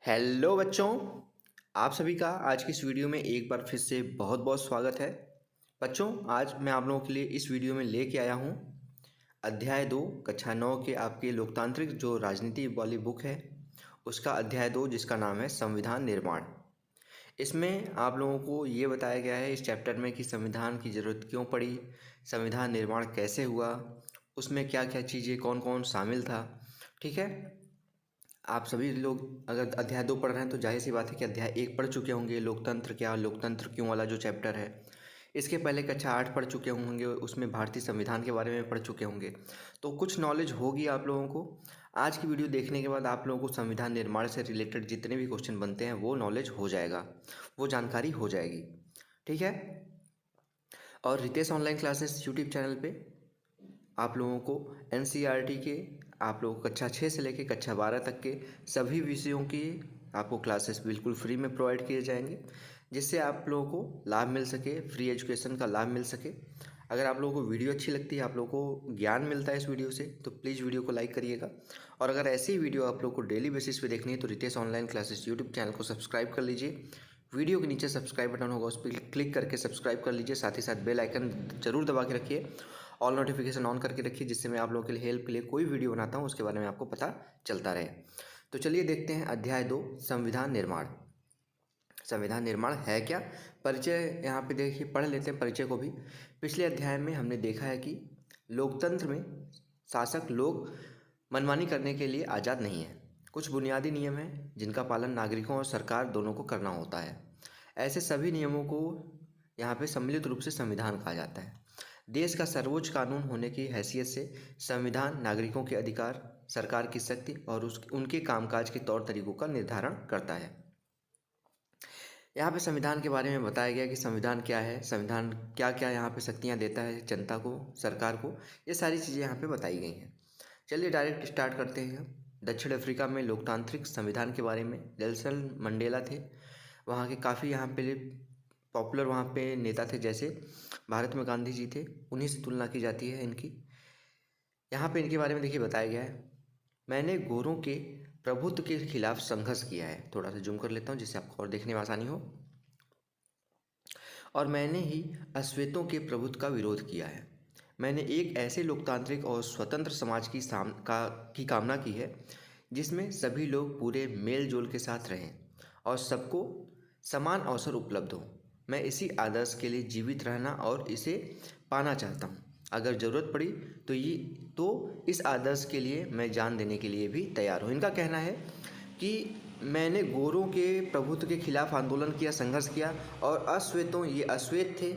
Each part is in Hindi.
हेलो बच्चों, आप सभी का आज की इस वीडियो में एक बार फिर से बहुत बहुत स्वागत है। बच्चों, आज मैं आप लोगों के लिए इस वीडियो में लेके आया हूँ अध्याय 2 कक्षा 9 के आपके लोकतांत्रिक जो राजनीति वाली बुक है उसका अध्याय 2 जिसका नाम है संविधान निर्माण। इसमें आप लोगों को ये बताया गया है इस चैप्टर में कि संविधान की ज़रूरत क्यों पड़ी, संविधान निर्माण कैसे हुआ, उसमें क्या क्या चीज़ें कौन कौन शामिल था। ठीक है, आप सभी लोग अगर अध्याय 2 पढ़ रहे हैं तो जाहिर सी बात है कि अध्याय 1 पढ़ चुके होंगे, लोकतंत्र क्या लोकतंत्र क्यों वाला जो चैप्टर है। इसके पहले कक्षा 8 पढ़ चुके होंगे, उसमें भारतीय संविधान के बारे में पढ़ चुके होंगे, तो कुछ नॉलेज होगी आप लोगों को। आज की वीडियो देखने के बाद आप लोगों को संविधान निर्माण से रिलेटेड जितने भी क्वेश्चन बनते हैं वो नॉलेज हो जाएगा, वो जानकारी हो जाएगी। ठीक है, और Ritesh online classes YouTube channel पे आप लोगों को एनसीईआरटी के आप लोगों को कक्षा 6 से लेकर कक्षा 12 तक के सभी विषयों की आपको क्लासेस बिल्कुल फ्री में प्रोवाइड किए जाएंगे, जिससे आप लोगों को लाभ मिल सके, फ्री एजुकेशन का लाभ मिल सके। अगर आप लोगों को वीडियो अच्छी लगती है, आप लोगों को ज्ञान मिलता है इस वीडियो से, तो प्लीज़ वीडियो को लाइक करिएगा। और अगर ऐसी ही वीडियो आप लोगों को डेली बेसिस पे देखनी है तो Ritesh online classes YouTube channel को सब्सक्राइब कर लीजिए। वीडियो के नीचे सब्सक्राइब बटन होगा, उस पर क्लिक करके सब्सक्राइब कर लीजिए। साथ ही साथ बेल आइकन जरूर दबा के रखिए, ऑल नोटिफिकेशन ऑन करके रखिए, जिससे मैं आप लोगों के लिए हेल्प के लिए कोई वीडियो बनाता हूँ उसके बारे में आपको पता चलता रहे। तो चलिए देखते हैं अध्याय 2 संविधान निर्माण। संविधान निर्माण है क्या, परिचय यहाँ पे देखिए, पढ़ लेते हैं परिचय को भी। पिछले अध्याय में हमने देखा है कि लोकतंत्र में शासक लोग मनमानी करने के लिए आज़ाद नहीं है। कुछ बुनियादी नियम हैं जिनका पालन नागरिकों और सरकार दोनों को करना होता है। ऐसे सभी नियमों को यहाँ पे सम्मिलित रूप से संविधान कहा जाता है। देश का सर्वोच्च कानून होने की हैसियत से संविधान नागरिकों के अधिकार, सरकार की शक्ति और उनके कामकाज के तौर तरीकों का निर्धारण करता है। यहाँ पे संविधान के बारे में बताया गया कि संविधान क्या है, संविधान क्या क्या यहाँ पे शक्तियाँ देता है जनता को, सरकार को, ये सारी चीज़ें यहाँ पे बताई गई हैं। चलिए डायरेक्ट स्टार्ट करते हैं। दक्षिण अफ्रीका में लोकतांत्रिक संविधान के बारे में नेल्सन मंडेला थे, वहाँ के काफ़ी यहाँ पे पॉपुलर वहाँ पे नेता थे। जैसे भारत में गांधी जी थे, उन्हीं से तुलना की जाती है इनकी। यहाँ पे इनके बारे में देखिए बताया गया है, मैंने गोरों के प्रभुत्व के खिलाफ संघर्ष किया है। थोड़ा सा जूम कर लेता हूँ जिससे आपको और देखने में आसानी हो। और मैंने ही अश्वेतों के प्रभुत्व का विरोध किया है। मैंने एक ऐसे लोकतांत्रिक और स्वतंत्र समाज की कामना की है जिसमें सभी लोग पूरे मेल जोल के साथ रहें और सबको समान अवसर उपलब्ध हो। मैं इसी आदर्श के लिए जीवित रहना और इसे पाना चाहता हूँ। अगर ज़रूरत पड़ी तो इस आदर्श के लिए मैं जान देने के लिए भी तैयार हूँ। इनका कहना है कि मैंने गोरों के प्रभुत्व के खिलाफ आंदोलन किया, संघर्ष किया, और अश्वेतों, ये अश्वेत थे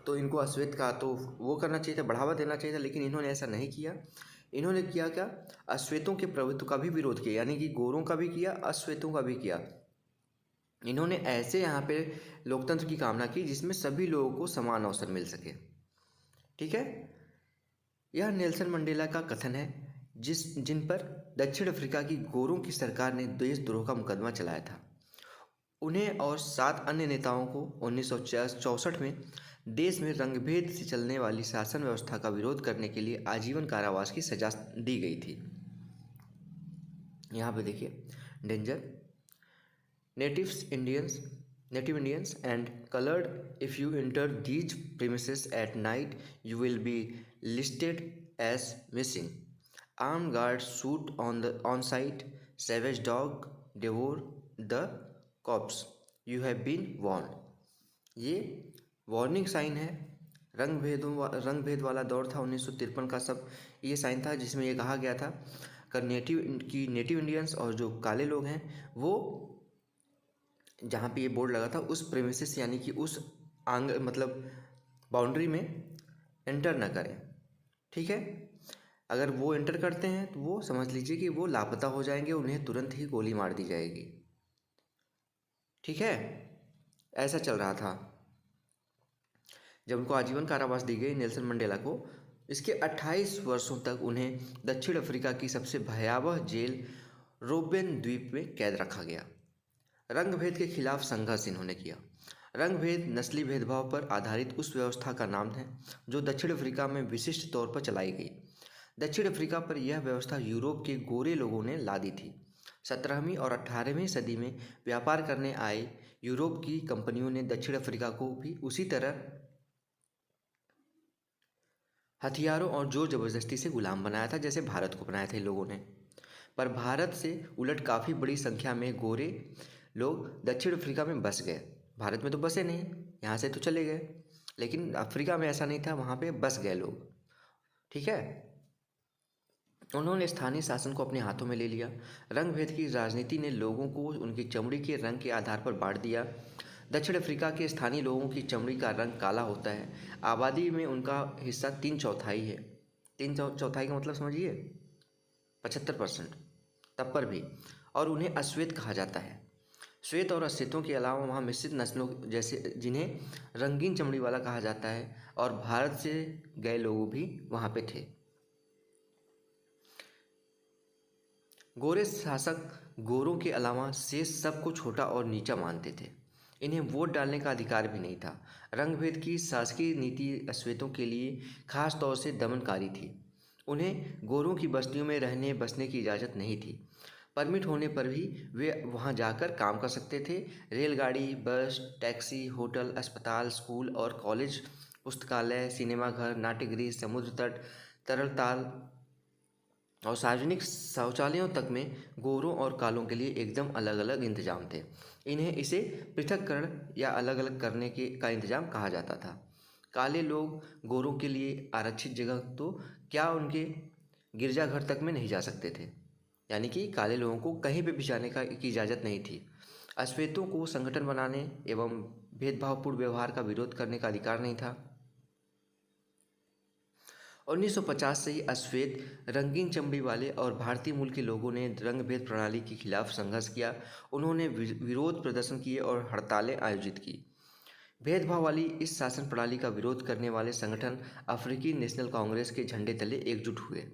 तो इनको अश्वेत का तो वो करना चाहिए था, बढ़ावा देना चाहिए था, लेकिन इन्होंने ऐसा नहीं किया। इन्होंने किया क्या, अश्वेतों के प्रभुत्व का भी विरोध किया, यानी कि गोरों का भी किया, अश्वेतों का भी किया। इन्होंने ऐसे यहाँ पे लोकतंत्र की कामना की जिसमें सभी लोगों को समान अवसर मिल सके। ठीक है, यह नेल्सन मंडेला का कथन है जिन पर दक्षिण अफ्रीका की गोरों की सरकार ने देशद्रोह का मुकदमा चलाया था। उन्हें और 7 अन्य नेताओं को 1964 में देश में रंगभेद से चलने वाली शासन व्यवस्था का विरोध करने के लिए आजीवन कारावास की सजा दी गई थी। यहाँ पे देखिए, danger native Indians and colored, if you enter these premises at night you will be listed as missing. Armed guards shoot on sight. Savage dog devour the corpse. You have been warned. ये वार्निंग साइन है। रंग भेद वाला दौर था 1953 का, सब ये साइन था जिसमें ये कहा गया था कि नेटिव इंडियंस और जो काले लोग हैं वो जहाँ पे ये बोर्ड लगा था उस प्रेमिसेस यानी कि उस मतलब बाउंड्री में एंटर ना करें। ठीक है, अगर वो एंटर करते हैं तो वो समझ लीजिए कि वो लापता हो जाएंगे, उन्हें तुरंत ही गोली मार दी जाएगी। ठीक है, ऐसा चल रहा था जब उनको आजीवन कारावास दी गई नेल्सन मंडेला को। इसके 28 वर्षों तक उन्हें दक्षिण अफ्रीका की सबसे भयावह जेल रोबेन द्वीप में कैद रखा गया। रंग भेद के खिलाफ संघर्ष इन्होंने किया। रंग भेद नस्ली भेदभाव पर आधारित उस व्यवस्था का नाम है जो दक्षिण अफ्रीका में विशिष्ट तौर पर चलाई गई। दक्षिण अफ्रीका पर यह व्यवस्था यूरोप के गोरे लोगों ने ला दी थी। 17वीं और 18वीं सदी में व्यापार करने आए यूरोप की कंपनियों ने दक्षिण अफ्रीका को भी उसी तरह हथियारों और जोर जबरदस्ती से गुलाम बनाया था जैसे भारत को बनाया था इन लोगों ने। पर भारत से उलट काफ़ी बड़ी संख्या में गोरे लोग दक्षिण अफ्रीका में बस गए। भारत में तो बसे नहीं, यहाँ से तो चले गए, लेकिन अफ्रीका में ऐसा नहीं था, वहाँ पे बस गए लोग। ठीक है। उन्होंने स्थानीय शासन को अपने हाथों में ले लिया। रंग भेद की राजनीति ने लोगों को उनकी चमड़ी के रंग के आधार पर बांट दिया। दक्षिण अफ्रीका के स्थानीय लोगों की चमड़ी का रंग काला होता है। आबादी में उनका हिस्सा 3/4 है। 3/4 का मतलब समझिए, 75%, तब पर भी। और उन्हें अश्वेत कहा जाता है। श्वेत और अश्वेतों के अलावा वहाँ मिश्रित नस्लों जैसे जिन्हें रंगीन चमड़ी वाला कहा जाता है, और भारत से गए लोग भी वहाँ पे थे। गोरे शासक गोरों के अलावा शेष सबको छोटा और नीचा मानते थे। इन्हें वोट डालने का अधिकार भी नहीं था। रंगभेद की शासकीय नीति अश्वेतों के लिए खास तौर से दमनकारी थी। उन्हें गोरों की बस्तियों में रहने बसने की इजाज़त नहीं थी। परमिट होने पर भी वे वहां जाकर काम कर सकते थे। रेलगाड़ी, बस, टैक्सी, होटल, अस्पताल, स्कूल और कॉलेज, पुस्तकालय, सिनेमाघर, नाट्यगृह, समुद्र तट, तरलताल और सार्वजनिक शौचालयों तक में गोरों और कालों के लिए एकदम अलग अलग इंतजाम थे। इन्हें इसे पृथक्करण या अलग अलग करने के का इंतजाम कहा जाता था। काले लोग गोरों के लिए आरक्षित जगह तो क्या उनके गिरजाघर तक में नहीं जा सकते थे, यानी कि काले लोगों को कहीं पे भी जाने की इजाज़त नहीं थी। अश्वेतों को संगठन बनाने एवं भेदभावपूर्ण व्यवहार का विरोध करने का अधिकार नहीं था। 1950 से ही अश्वेत, रंगीन चमड़ी वाले और भारतीय मूल के लोगों ने रंगभेद प्रणाली के खिलाफ संघर्ष किया। उन्होंने विरोध प्रदर्शन किए और हड़तालें आयोजित की। भेदभाव वाली इस शासन प्रणाली का विरोध करने वाले संगठन अफ्रीकी नेशनल कांग्रेस के झंडे तले एकजुट हुए।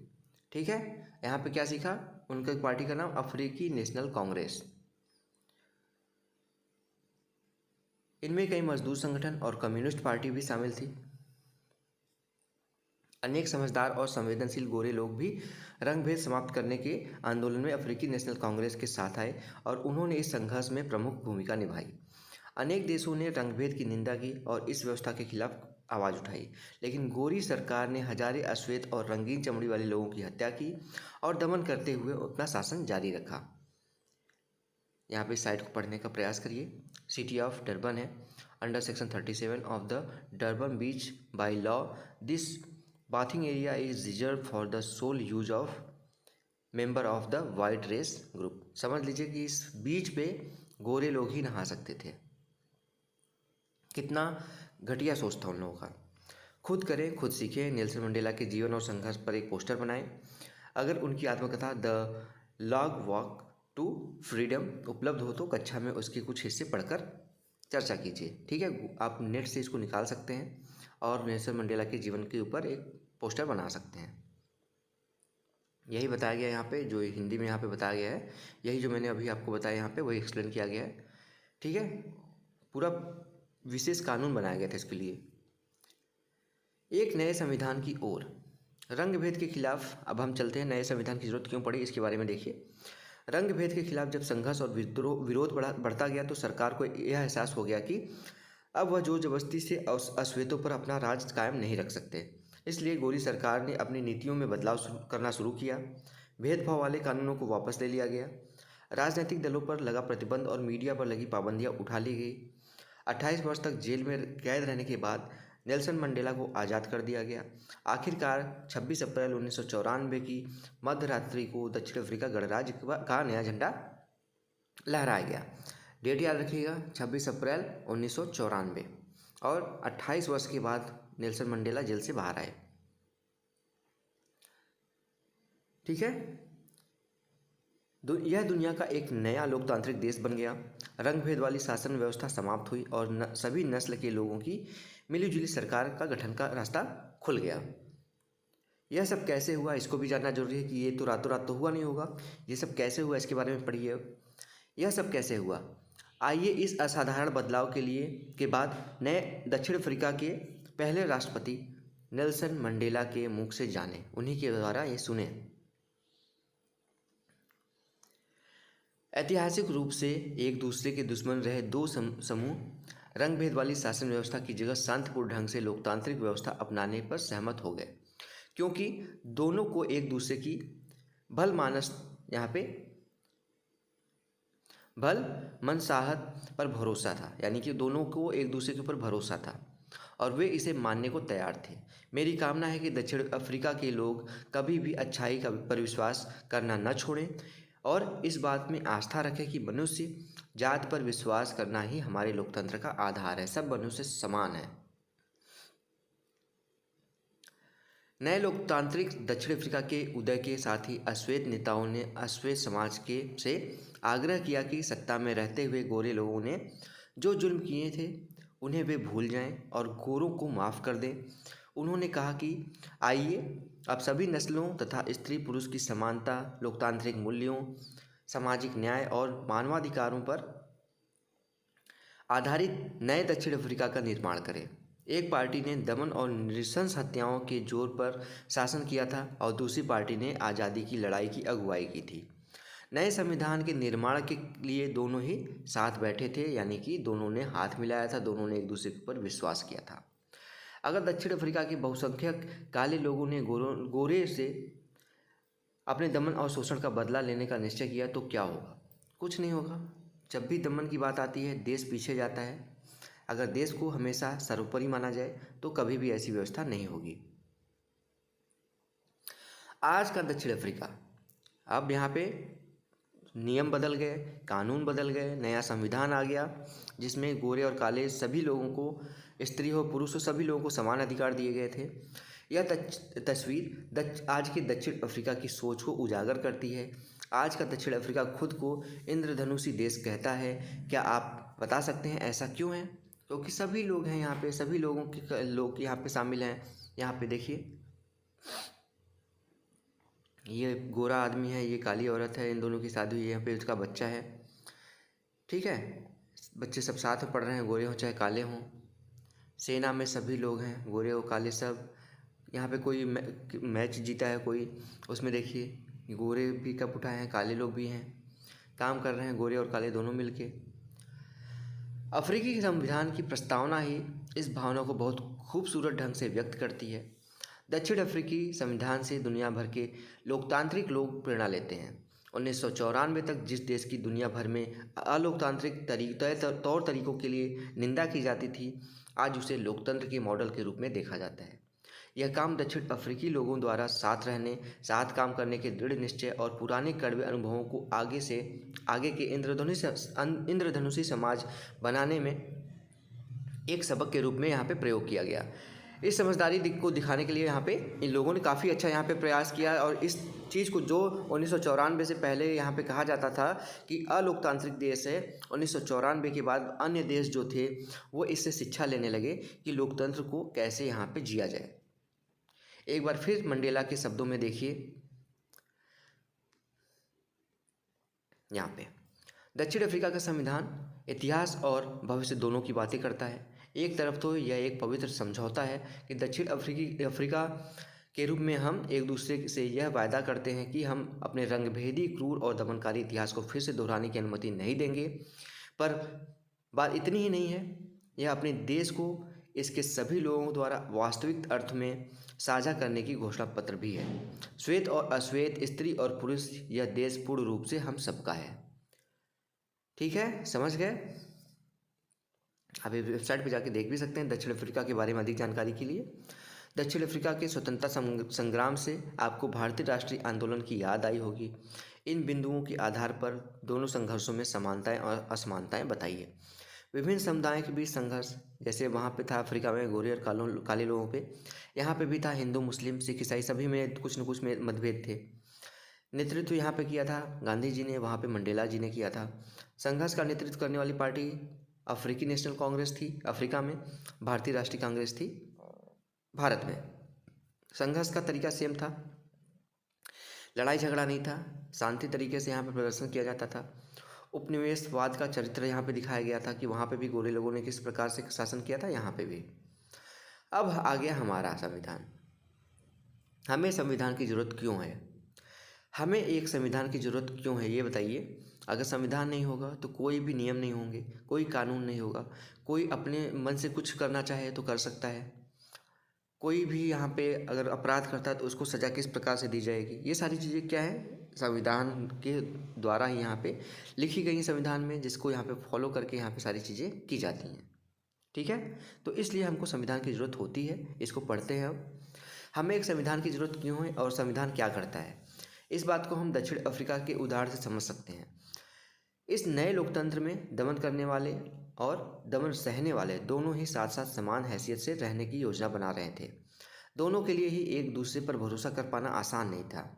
ठीक है, यहाँ पे क्या सीखा? उनके पार्टी का नाम अफ्रीकी नेशनल कांग्रेस। इनमें कई मजदूर संगठन और कम्युनिस्ट पार्टी भी शामिल थी। अनेक समझदार और संवेदनशील गोरे लोग भी रंगभेद समाप्त करने के आंदोलन में अफ्रीकी नेशनल कांग्रेस के साथ आए और उन्होंने इस संघर्ष में प्रमुख भूमिका निभाई। अनेक देशों ने रंगभेद की निंदा की और इस व्यवस्था के खिलाफ आवाज़ उठाई, लेकिन गोरी सरकार ने हजारे अश्वेत और रंगीन चमड़ी वाले लोगों की हत्या की और दमन करते हुए अपना शासन जारी रखा। यहाँ पे साइट को पढ़ने का प्रयास करिए। सिटी ऑफ डरबन है। Under section 37 of the Durban beach by law this bathing area is reserve for the sole use of member of the white race group. समझ लीजिए कि इस बीच पे गोरे लोग ही नहा सकते थे। कितना घटिया सोच था उन लोगों का। खुद करें खुद सीखें नेल्सन मंडेला के जीवन और संघर्ष पर एक पोस्टर बनाएं। अगर उनकी आत्मकथा the long walk to freedom उपलब्ध हो तो कक्षा में उसके कुछ हिस्से पढ़कर चर्चा कीजिए। ठीक है, आप नेट से इसको निकाल सकते हैं और नेल्सन मंडेला के जीवन के ऊपर एक पोस्टर बना सकते हैं। यही बताया गया यहाँ पे, जो हिंदी में यहाँ पे बताया गया है, यही जो मैंने अभी आपको बताया यहाँ पे वही एक्सप्लेन किया गया है। ठीक है, पूरा विशेष कानून बनाया गया था इसके लिए। एक नए संविधान की ओर, रंग भेद के खिलाफ अब हम चलते हैं। नए संविधान की जरूरत क्यों पड़ी इसके बारे में देखिए। रंग भेद के खिलाफ जब संघर्ष और विरोध बढ़ता गया तो सरकार को यह एहसास हो गया कि अब वह जोर जबरदस्ती से अश्वेतों पर अपना राज कायम नहीं रख सकते। इसलिए गोरी सरकार ने अपनी नीतियों में बदलाव करना शुरू किया। भेदभाव वाले कानूनों को वापस ले लिया गया। राजनीतिक दलों पर लगा प्रतिबंध और मीडिया पर लगी पाबंदियां उठा ली गई। 28 वर्ष तक जेल में कैद रहने के बाद नेल्सन मंडेला को आज़ाद कर दिया गया। आखिरकार 26 अप्रैल 1994 की मध्य रात्रि को दक्षिण अफ्रीका गणराज्य का नया झंडा लहराया गया। डेट याद रखिएगा, 26 अप्रैल 1994। और 28 वर्ष के बाद नेल्सन मंडेला जेल से बाहर आए। ठीक है, यह दुनिया का एक नया लोकतांत्रिक देश बन गया। रंग भेद वाली शासन व्यवस्था समाप्त हुई और सभी नस्ल के लोगों की मिलीजुली सरकार का गठन का रास्ता खुल गया। यह सब कैसे हुआ इसको भी जानना जरूरी है कि ये तो रातों रात तो हुआ नहीं होगा। ये सब कैसे हुआ इसके बारे में पढ़िए। यह सब कैसे हुआ, आइए इस असाधारण बदलाव के बाद नए दक्षिण अफ्रीका के पहले राष्ट्रपति नेल्सन मंडेला के मुख से जाने, उन्हीं के द्वारा ये सुने। ऐतिहासिक रूप से एक दूसरे के दुश्मन रहे दो समूह रंग भेद वाली शासन व्यवस्था की जगह शांतिपूर्ण ढंग से लोकतांत्रिक व्यवस्था अपनाने पर सहमत हो गए, क्योंकि दोनों को एक दूसरे की भल मानस यहाँ पे भल मनसाहत पर भरोसा था, यानी कि दोनों को एक दूसरे के ऊपर भरोसा था और वे इसे मानने को तैयार थे। मेरी कामना है कि दक्षिण अफ्रीका के लोग कभी भी अच्छाई का पर विश्वास करना न छोड़ें और इस बात में आस्था रखें कि मनुष्य जात पर विश्वास करना ही हमारे लोकतंत्र का आधार है। सब मनुष्य समान है। नए लोकतांत्रिक दक्षिण अफ्रीका के उदय के साथ ही अश्वेत नेताओं ने अश्वेत समाज के से आग्रह किया कि सत्ता में रहते हुए गोरे लोगों ने जो जुल्म किए थे उन्हें वे भूल जाएं और गोरों को माफ़ कर दें। उन्होंने कहा कि आइए अब सभी नस्लों तथा स्त्री पुरुष की समानता, लोकतांत्रिक मूल्यों, सामाजिक न्याय और मानवाधिकारों पर आधारित नए दक्षिण अफ्रीका का निर्माण करें। एक पार्टी ने दमन और नृशंस हत्याओं के जोर पर शासन किया था और दूसरी पार्टी ने आज़ादी की लड़ाई की अगुवाई की थी। नए संविधान के निर्माण के लिए दोनों ही साथ बैठे थे, यानी कि दोनों ने हाथ मिलाया था, दोनों ने एक दूसरे के ऊपर विश्वास किया था। अगर दक्षिण अफ्रीका के बहुसंख्यक काले लोगों ने गोरे से अपने दमन और शोषण का बदला लेने का निश्चय किया तो क्या होगा? कुछ नहीं होगा। जब भी दमन की बात आती है देश पीछे जाता है। अगर देश को हमेशा सर्वोपरि माना जाए तो कभी भी ऐसी व्यवस्था नहीं होगी। आज का दक्षिण अफ्रीका, अब यहाँ पे नियम बदल गए, कानून बदल गए, नया संविधान आ गया जिसमें गोरे और काले सभी लोगों को, स्त्री हो पुरुष हो, सभी लोगों को समान अधिकार दिए गए थे। यह तस्वीर आज के दक्षिण अफ्रीका की सोच को उजागर करती है। आज का दक्षिण अफ्रीका खुद को इंद्रधनुषी देश कहता है। क्या आप बता सकते हैं ऐसा क्यों है? क्योंकि सभी लोग हैं यहाँ पे, सभी लोग यहाँ पे शामिल हैं। यहाँ पे देखिए, ये गोरा आदमी है, ये काली औरत है, इन दोनों की शादी हुई है, यहाँ पे उसका बच्चा है। ठीक है, बच्चे सब साथ में पढ़ रहे हैं, गोरे हों चाहे काले हों। सेना में सभी लोग हैं, गोरे और काले सब। यहाँ पे कोई मैच जीता है कोई, उसमें देखिए गोरे भी कप उठाए हैं, काले लोग भी हैं, काम कर रहे हैं गोरे और काले दोनों मिलके। अफ्रीकी संविधान की प्रस्तावना ही इस भावना को बहुत खूबसूरत ढंग से व्यक्त करती है। दक्षिण अफ्रीकी संविधान से दुनिया भर के लोकतांत्रिक लोग प्रेरणा लेते हैं। 1994 तक जिस देश की दुनिया भर में अलोकतांत्रिक तौर तरीकों के लिए निंदा की जाती थी, आज उसे लोकतंत्र के मॉडल के रूप में देखा जाता है। यह काम दक्षिण अफ्रीकी लोगों द्वारा साथ रहने, साथ काम करने के दृढ़ निश्चय और पुराने कड़वे अनुभवों को आगे के इंद्रधनुषी समाज बनाने में एक सबक के रूप में यहाँ पे प्रयोग किया गया। इस समझदारी को दिखाने के लिए यहाँ पे इन लोगों ने काफ़ी अच्छा यहाँ पे प्रयास किया और इस चीज़ को जो 1994 से पहले यहाँ पे कहा जाता था कि अलोकतांत्रिक देश है, 1994 के बाद अन्य देश जो थे वो इससे शिक्षा लेने लगे कि लोकतंत्र को कैसे यहाँ पे जिया जाए। एक बार फिर मंडेला के शब्दों में देखिए, यहाँ पे दक्षिण अफ्रीका का संविधान इतिहास और भविष्य दोनों की बातें करता है। एक तरफ तो यह एक पवित्र समझौता है कि दक्षिण अफ्रीका के रूप में हम एक दूसरे से यह वायदा करते हैं कि हम अपने रंगभेदी, क्रूर और दमनकारी इतिहास को फिर से दोहराने की अनुमति नहीं देंगे। पर बात इतनी ही नहीं है, यह अपने देश को इसके सभी लोगों द्वारा वास्तविक अर्थ में साझा करने की घोषणा पत्र भी है। श्वेत और अश्वेत, स्त्री और पुरुष, यह देश पूर्ण रूप से हम सबका है। ठीक है, समझ गए? आप वेबसाइट पर जाके देख भी सकते हैं दक्षिण अफ्रीका के बारे में अधिक जानकारी के लिए। दक्षिण अफ्रीका के स्वतंत्रता संग्राम से आपको भारतीय राष्ट्रीय आंदोलन की याद आई होगी। इन बिंदुओं के आधार पर दोनों संघर्षों में समानताएं और असमानताएं बताइए। विभिन्न समुदायों के बीच संघर्ष, जैसे वहाँ पे था अफ्रीका में गोरे और काले लोगों पे, यहाँ पे भी था हिंदू, मुस्लिम, सिख, ईसाई, सभी में कुछ न कुछ में मतभेद थे। नेतृत्व यहाँ पे किया था गांधी जी ने, वहाँ पे मंडेला जी ने किया था। संघर्ष का नेतृत्व करने वाली पार्टी अफ्रीकी नेशनल कांग्रेस थी अफ्रीका में, भारतीय राष्ट्रीय कांग्रेस थी भारत में। संघर्ष का तरीका सेम था, लड़ाई झगड़ा नहीं था, शांति तरीके से यहाँ पे प्रदर्शन किया जाता था। उपनिवेशवाद का चरित्र यहाँ पे दिखाया गया था कि वहाँ पे भी गोरे लोगों ने किस प्रकार से शासन किया था, यहाँ पे भी। अब आ गया हमारा संविधान। हमें संविधान की ज़रूरत क्यों है? हमें एक संविधान की ज़रूरत क्यों है ये बताइए। अगर संविधान नहीं होगा तो कोई भी नियम नहीं होंगे, कोई कानून नहीं होगा, कोई अपने मन से कुछ करना चाहे तो कर सकता है, कोई भी यहाँ पे अगर अपराध करता है तो उसको सज़ा किस प्रकार से दी जाएगी, ये सारी चीज़ें क्या है संविधान के द्वारा ही यहाँ पे लिखी गई संविधान में, जिसको यहाँ पे फॉलो करके यहाँ पे सारी चीज़ें की जाती हैं। ठीक है, तो इसलिए हमको संविधान की ज़रूरत होती है। इसको पढ़ते हैं अब हमें एक संविधान की ज़रूरत क्यों है और संविधान क्या करता है। इस बात को हम दक्षिण अफ्रीका के उदाहरण से समझ सकते हैं। इस नए लोकतंत्र में दमन करने वाले और दमन सहने वाले दोनों ही साथ साथ समान हैसियत से रहने की योजना बना रहे थे। दोनों के लिए ही एक दूसरे पर भरोसा कर पाना आसान नहीं था।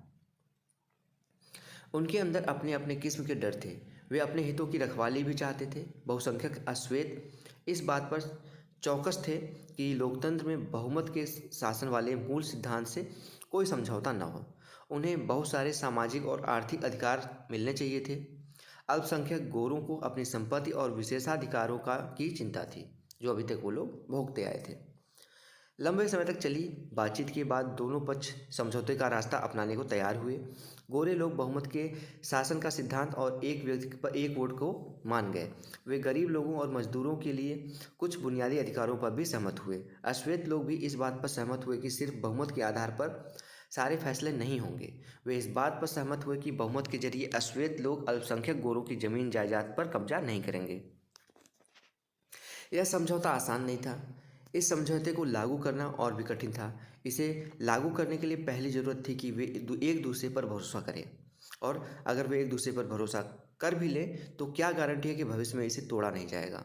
उनके अंदर अपने अपने किस्म के डर थे। वे अपने हितों की रखवाली भी चाहते थे। बहुसंख्यक अश्वेत इस बात पर चौकस थे कि लोकतंत्र में बहुमत के शासन वाले मूल सिद्धांत से कोई समझौता न हो। उन्हें बहुत सारे सामाजिक और आर्थिक अधिकार मिलने चाहिए थे। अल्पसंख्यक गोरों को अपनी संपत्ति और विशेषाधिकारों की चिंता थी, जो अभी तक वो लोग भोगते आए थे। लंबे समय तक चली बातचीत के बाद दोनों पक्ष समझौते का रास्ता अपनाने को तैयार हुए। गोरे लोग बहुमत के शासन का सिद्धांत और एक व्यक्ति पर एक वोट को मान गए। वे गरीब लोगों और मजदूरों के लिए कुछ बुनियादी अधिकारों पर भी सहमत हुए। अश्वेत लोग भी इस बात पर सहमत हुए कि सिर्फ बहुमत के आधार पर सारे फैसले नहीं होंगे। वे इस बात पर सहमत हुए कि बहुमत के जरिए अश्वेत लोग अल्पसंख्यक गोरों की जमीन जायदाद पर कब्जा नहीं करेंगे। यह समझौता आसान नहीं था। इस समझौते को लागू करना और भी कठिन था। इसे लागू करने के लिए पहली ज़रूरत थी कि वे एक दूसरे पर भरोसा करें, और अगर वे एक दूसरे पर भरोसा कर भी लें तो क्या गारंटी है कि भविष्य में इसे तोड़ा नहीं जाएगा।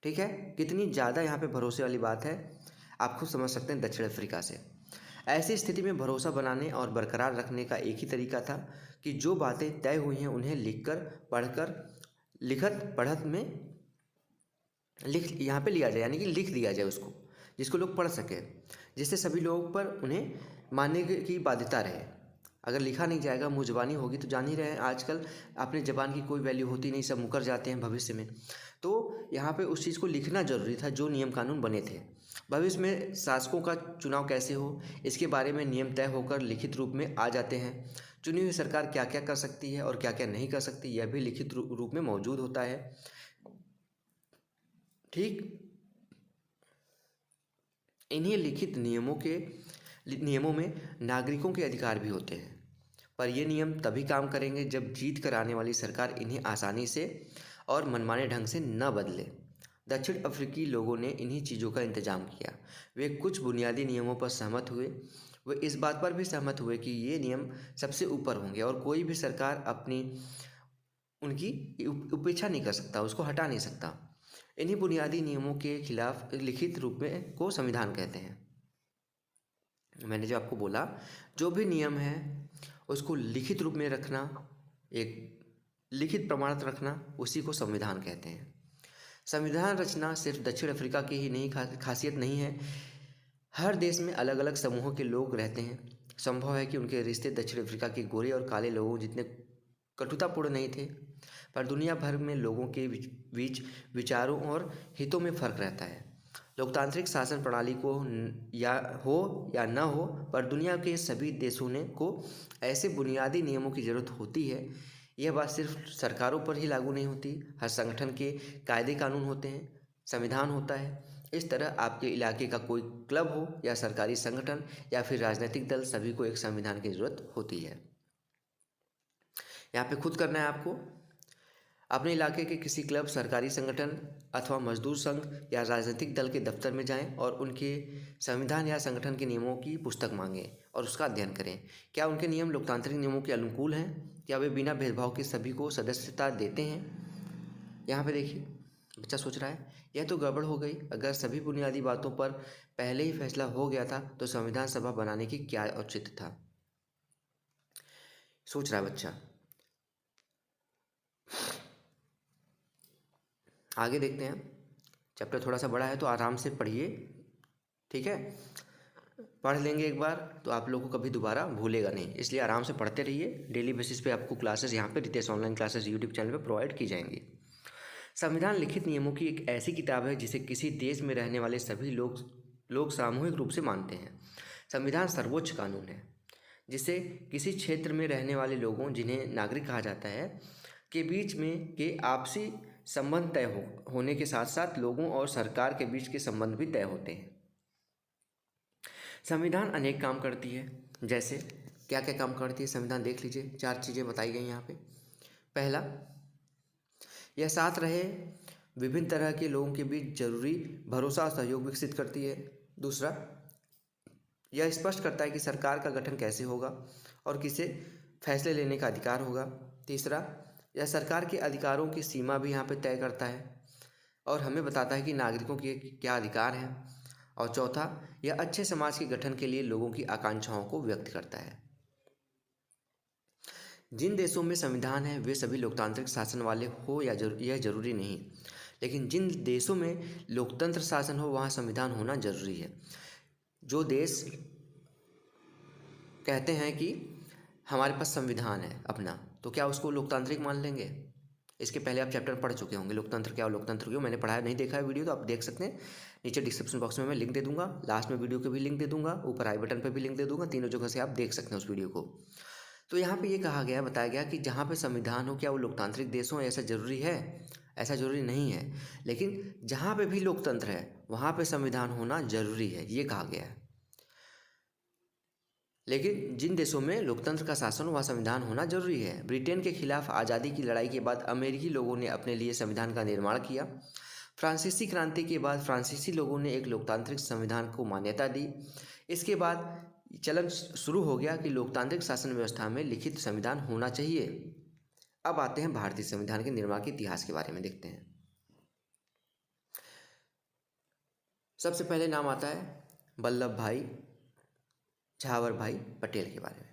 ठीक है, कितनी ज़्यादा यहाँ पे भरोसे वाली बात है, आप खुद समझ सकते हैं दक्षिण अफ्रीका से। ऐसी स्थिति में भरोसा बनाने और बरकरार रखने का एक ही तरीका था कि जो बातें तय हुई हैं उन्हें लिखकर पढ़कर लिखत पढ़त में लिख यहाँ पे लिया जाए, यानी कि लिख दिया जाए उसको, जिसको लोग पढ़ सकें, जिससे सभी लोगों पर उन्हें मानने की बाध्यता रहे। अगर लिखा नहीं जाएगा, मुँह ज़बानी होगी, तो जान ही रहे हैं आजकल अपने ज़बान की कोई वैल्यू होती नहीं, सब मुकर जाते हैं भविष्य में। तो यहाँ पे उस चीज़ को लिखना जरूरी था जो नियम कानून बने थे। भविष्य में शासकों का चुनाव कैसे हो, इसके बारे में नियम तय होकर लिखित रूप में आ जाते हैं। चुनी हुई सरकार क्या क्या कर सकती है और क्या क्या नहीं कर सकती, यह भी लिखित रूप में मौजूद होता है। ठीक, इन्हीं लिखित नियमों में नागरिकों के अधिकार भी होते हैं, पर ये नियम तभी काम करेंगे जब जीत कर आने वाली सरकार इन्हें आसानी से और मनमाने ढंग से न बदले। दक्षिण अफ्रीकी लोगों ने इन्हीं चीज़ों का इंतजाम किया। वे कुछ बुनियादी नियमों पर सहमत हुए। वे इस बात पर भी सहमत हुए कि ये नियम सबसे ऊपर होंगे और कोई भी सरकार उनकी उपेक्षा नहीं कर सकता, उसको हटा नहीं सकता। इन्हीं बुनियादी नियमों के खिलाफ लिखित रूप में को संविधान कहते हैं। मैंने जो आपको बोला, जो भी नियम है उसको लिखित रूप में रखना, एक लिखित प्रमाणित रखना, उसी को संविधान कहते हैं। संविधान रचना सिर्फ दक्षिण अफ्रीका की ही नहीं खासियत नहीं है। हर देश में अलग अलग समूहों के लोग रहते हैं। संभव है कि उनके रिश्ते दक्षिण अफ्रीका के गोरे और काले लोगों जितने कटुतापूर्ण नहीं थे, पर दुनिया भर में लोगों के बीच विचारों और हितों में फर्क रहता है। लोकतांत्रिक शासन प्रणाली को या न हो, पर दुनिया के सभी देशों को ऐसे बुनियादी नियमों की ज़रूरत होती है। यह बात सिर्फ सरकारों पर ही लागू नहीं होती, हर संगठन के कायदे कानून होते हैं, संविधान होता है। इस तरह आपके इलाके का कोई क्लब हो या सरकारी संगठन या फिर राजनीतिक दल, सभी को एक संविधान की ज़रूरत होती है। यहाँ पे खुद करना है आपको। अपने इलाके के किसी क्लब, सरकारी संगठन अथवा मजदूर संघ या राजनीतिक दल के दफ्तर में जाएं और उनके संविधान या संगठन के नियमों की पुस्तक मांगें और उसका अध्ययन करें। क्या उनके नियम लोकतांत्रिक नियमों के अनुकूल हैं? क्या वे बिना भेदभाव के सभी को सदस्यता देते हैं? यहाँ पे देखिए, बच्चा सोच रहा है यह तो गड़बड़ हो गई। अगर सभी बुनियादी बातों पर पहले ही फैसला हो गया था तो संविधान सभा बनाने की क्या औचित्य था? सोच रहा है बच्चा। आगे देखते हैं। चैप्टर थोड़ा सा बड़ा है तो आराम से पढ़िए, ठीक है। पढ़ लेंगे एक बार तो आप लोगों को कभी दोबारा भूलेगा नहीं, इसलिए आराम से पढ़ते रहिए। डेली बेसिस पे आपको क्लासेस यहाँ पे Ritesh online classes YouTube channel पे प्रोवाइड की जाएंगी। संविधान लिखित नियमों की एक ऐसी किताब है जिसे किसी देश में रहने वाले सभी लोग सामूहिक रूप से मानते हैं। संविधान सर्वोच्च कानून है जिसे किसी क्षेत्र में रहने वाले लोगों, जिन्हें नागरिक कहा जाता है, के बीच में के आपसी संबंध तय होने के साथ साथ लोगों और सरकार के बीच के संबंध भी तय होते हैं। संविधान अनेक काम करती है। जैसे क्या क्या काम करती है संविधान, देख लीजिए। 4 चीज़ें बताई गई यहाँ पे। पहला, यह साथ रहे विभिन्न तरह के लोगों के बीच जरूरी भरोसा और सहयोग विकसित करती है। दूसरा, यह स्पष्ट करता है कि सरकार का गठन कैसे होगा और किसे फैसले लेने का अधिकार होगा। तीसरा, यह सरकार के अधिकारों की सीमा भी यहाँ पे तय करता है और हमें बताता है कि नागरिकों के क्या अधिकार हैं। और चौथा, यह अच्छे समाज के गठन के लिए लोगों की आकांक्षाओं को व्यक्त करता है। जिन देशों में संविधान है वे सभी लोकतांत्रिक शासन वाले हो यह जरूरी नहीं, लेकिन जिन देशों में लोकतंत्र शासन हो वहाँ संविधान होना जरूरी है। जो देश कहते हैं कि हमारे पास संविधान है अपना, तो क्या उसको लोकतांत्रिक मान लेंगे? इसके पहले आप चैप्टर पढ़ चुके होंगे, लोकतंत्र क्या और लोकतंत्र क्यों। मैंने पढ़ाया, नहीं देखा है वीडियो तो आप देख सकते हैं। नीचे डिस्क्रिप्शन बॉक्स में मैं लिंक दे दूंगा, लास्ट में वीडियो के भी लिंक दे दूंगा, ऊपर आई बटन पर भी लिंक दे दूंगा। तीनों जगह से आप देख सकते हैं उस वीडियो को। तो यहाँ पे ये कहा गया, बताया गया कि जहाँ पे संविधान हो क्या वो लोकतांत्रिक देश हो, ऐसा जरूरी है? ऐसा जरूरी नहीं है, लेकिन जहाँ पे भी लोकतंत्र है वहाँ पे संविधान होना जरूरी है, ये कहा गया है। लेकिन जिन देशों में लोकतंत्र का शासन वहाँ संविधान होना जरूरी है। ब्रिटेन के खिलाफ आज़ादी की लड़ाई के बाद अमेरिकी लोगों ने अपने लिए संविधान का निर्माण किया। फ्रांसीसी क्रांति के बाद फ्रांसीसी लोगों ने एक लोकतांत्रिक संविधान को मान्यता दी। इसके बाद चलन शुरू हो गया कि लोकतांत्रिक शासन व्यवस्था में लिखित संविधान होना चाहिए। अब आते हैं भारतीय संविधान के निर्माण के इतिहास के बारे में, देखते हैं। सबसे पहले नाम आता है वल्लभ भाई झावर भाई पटेल के बारे में।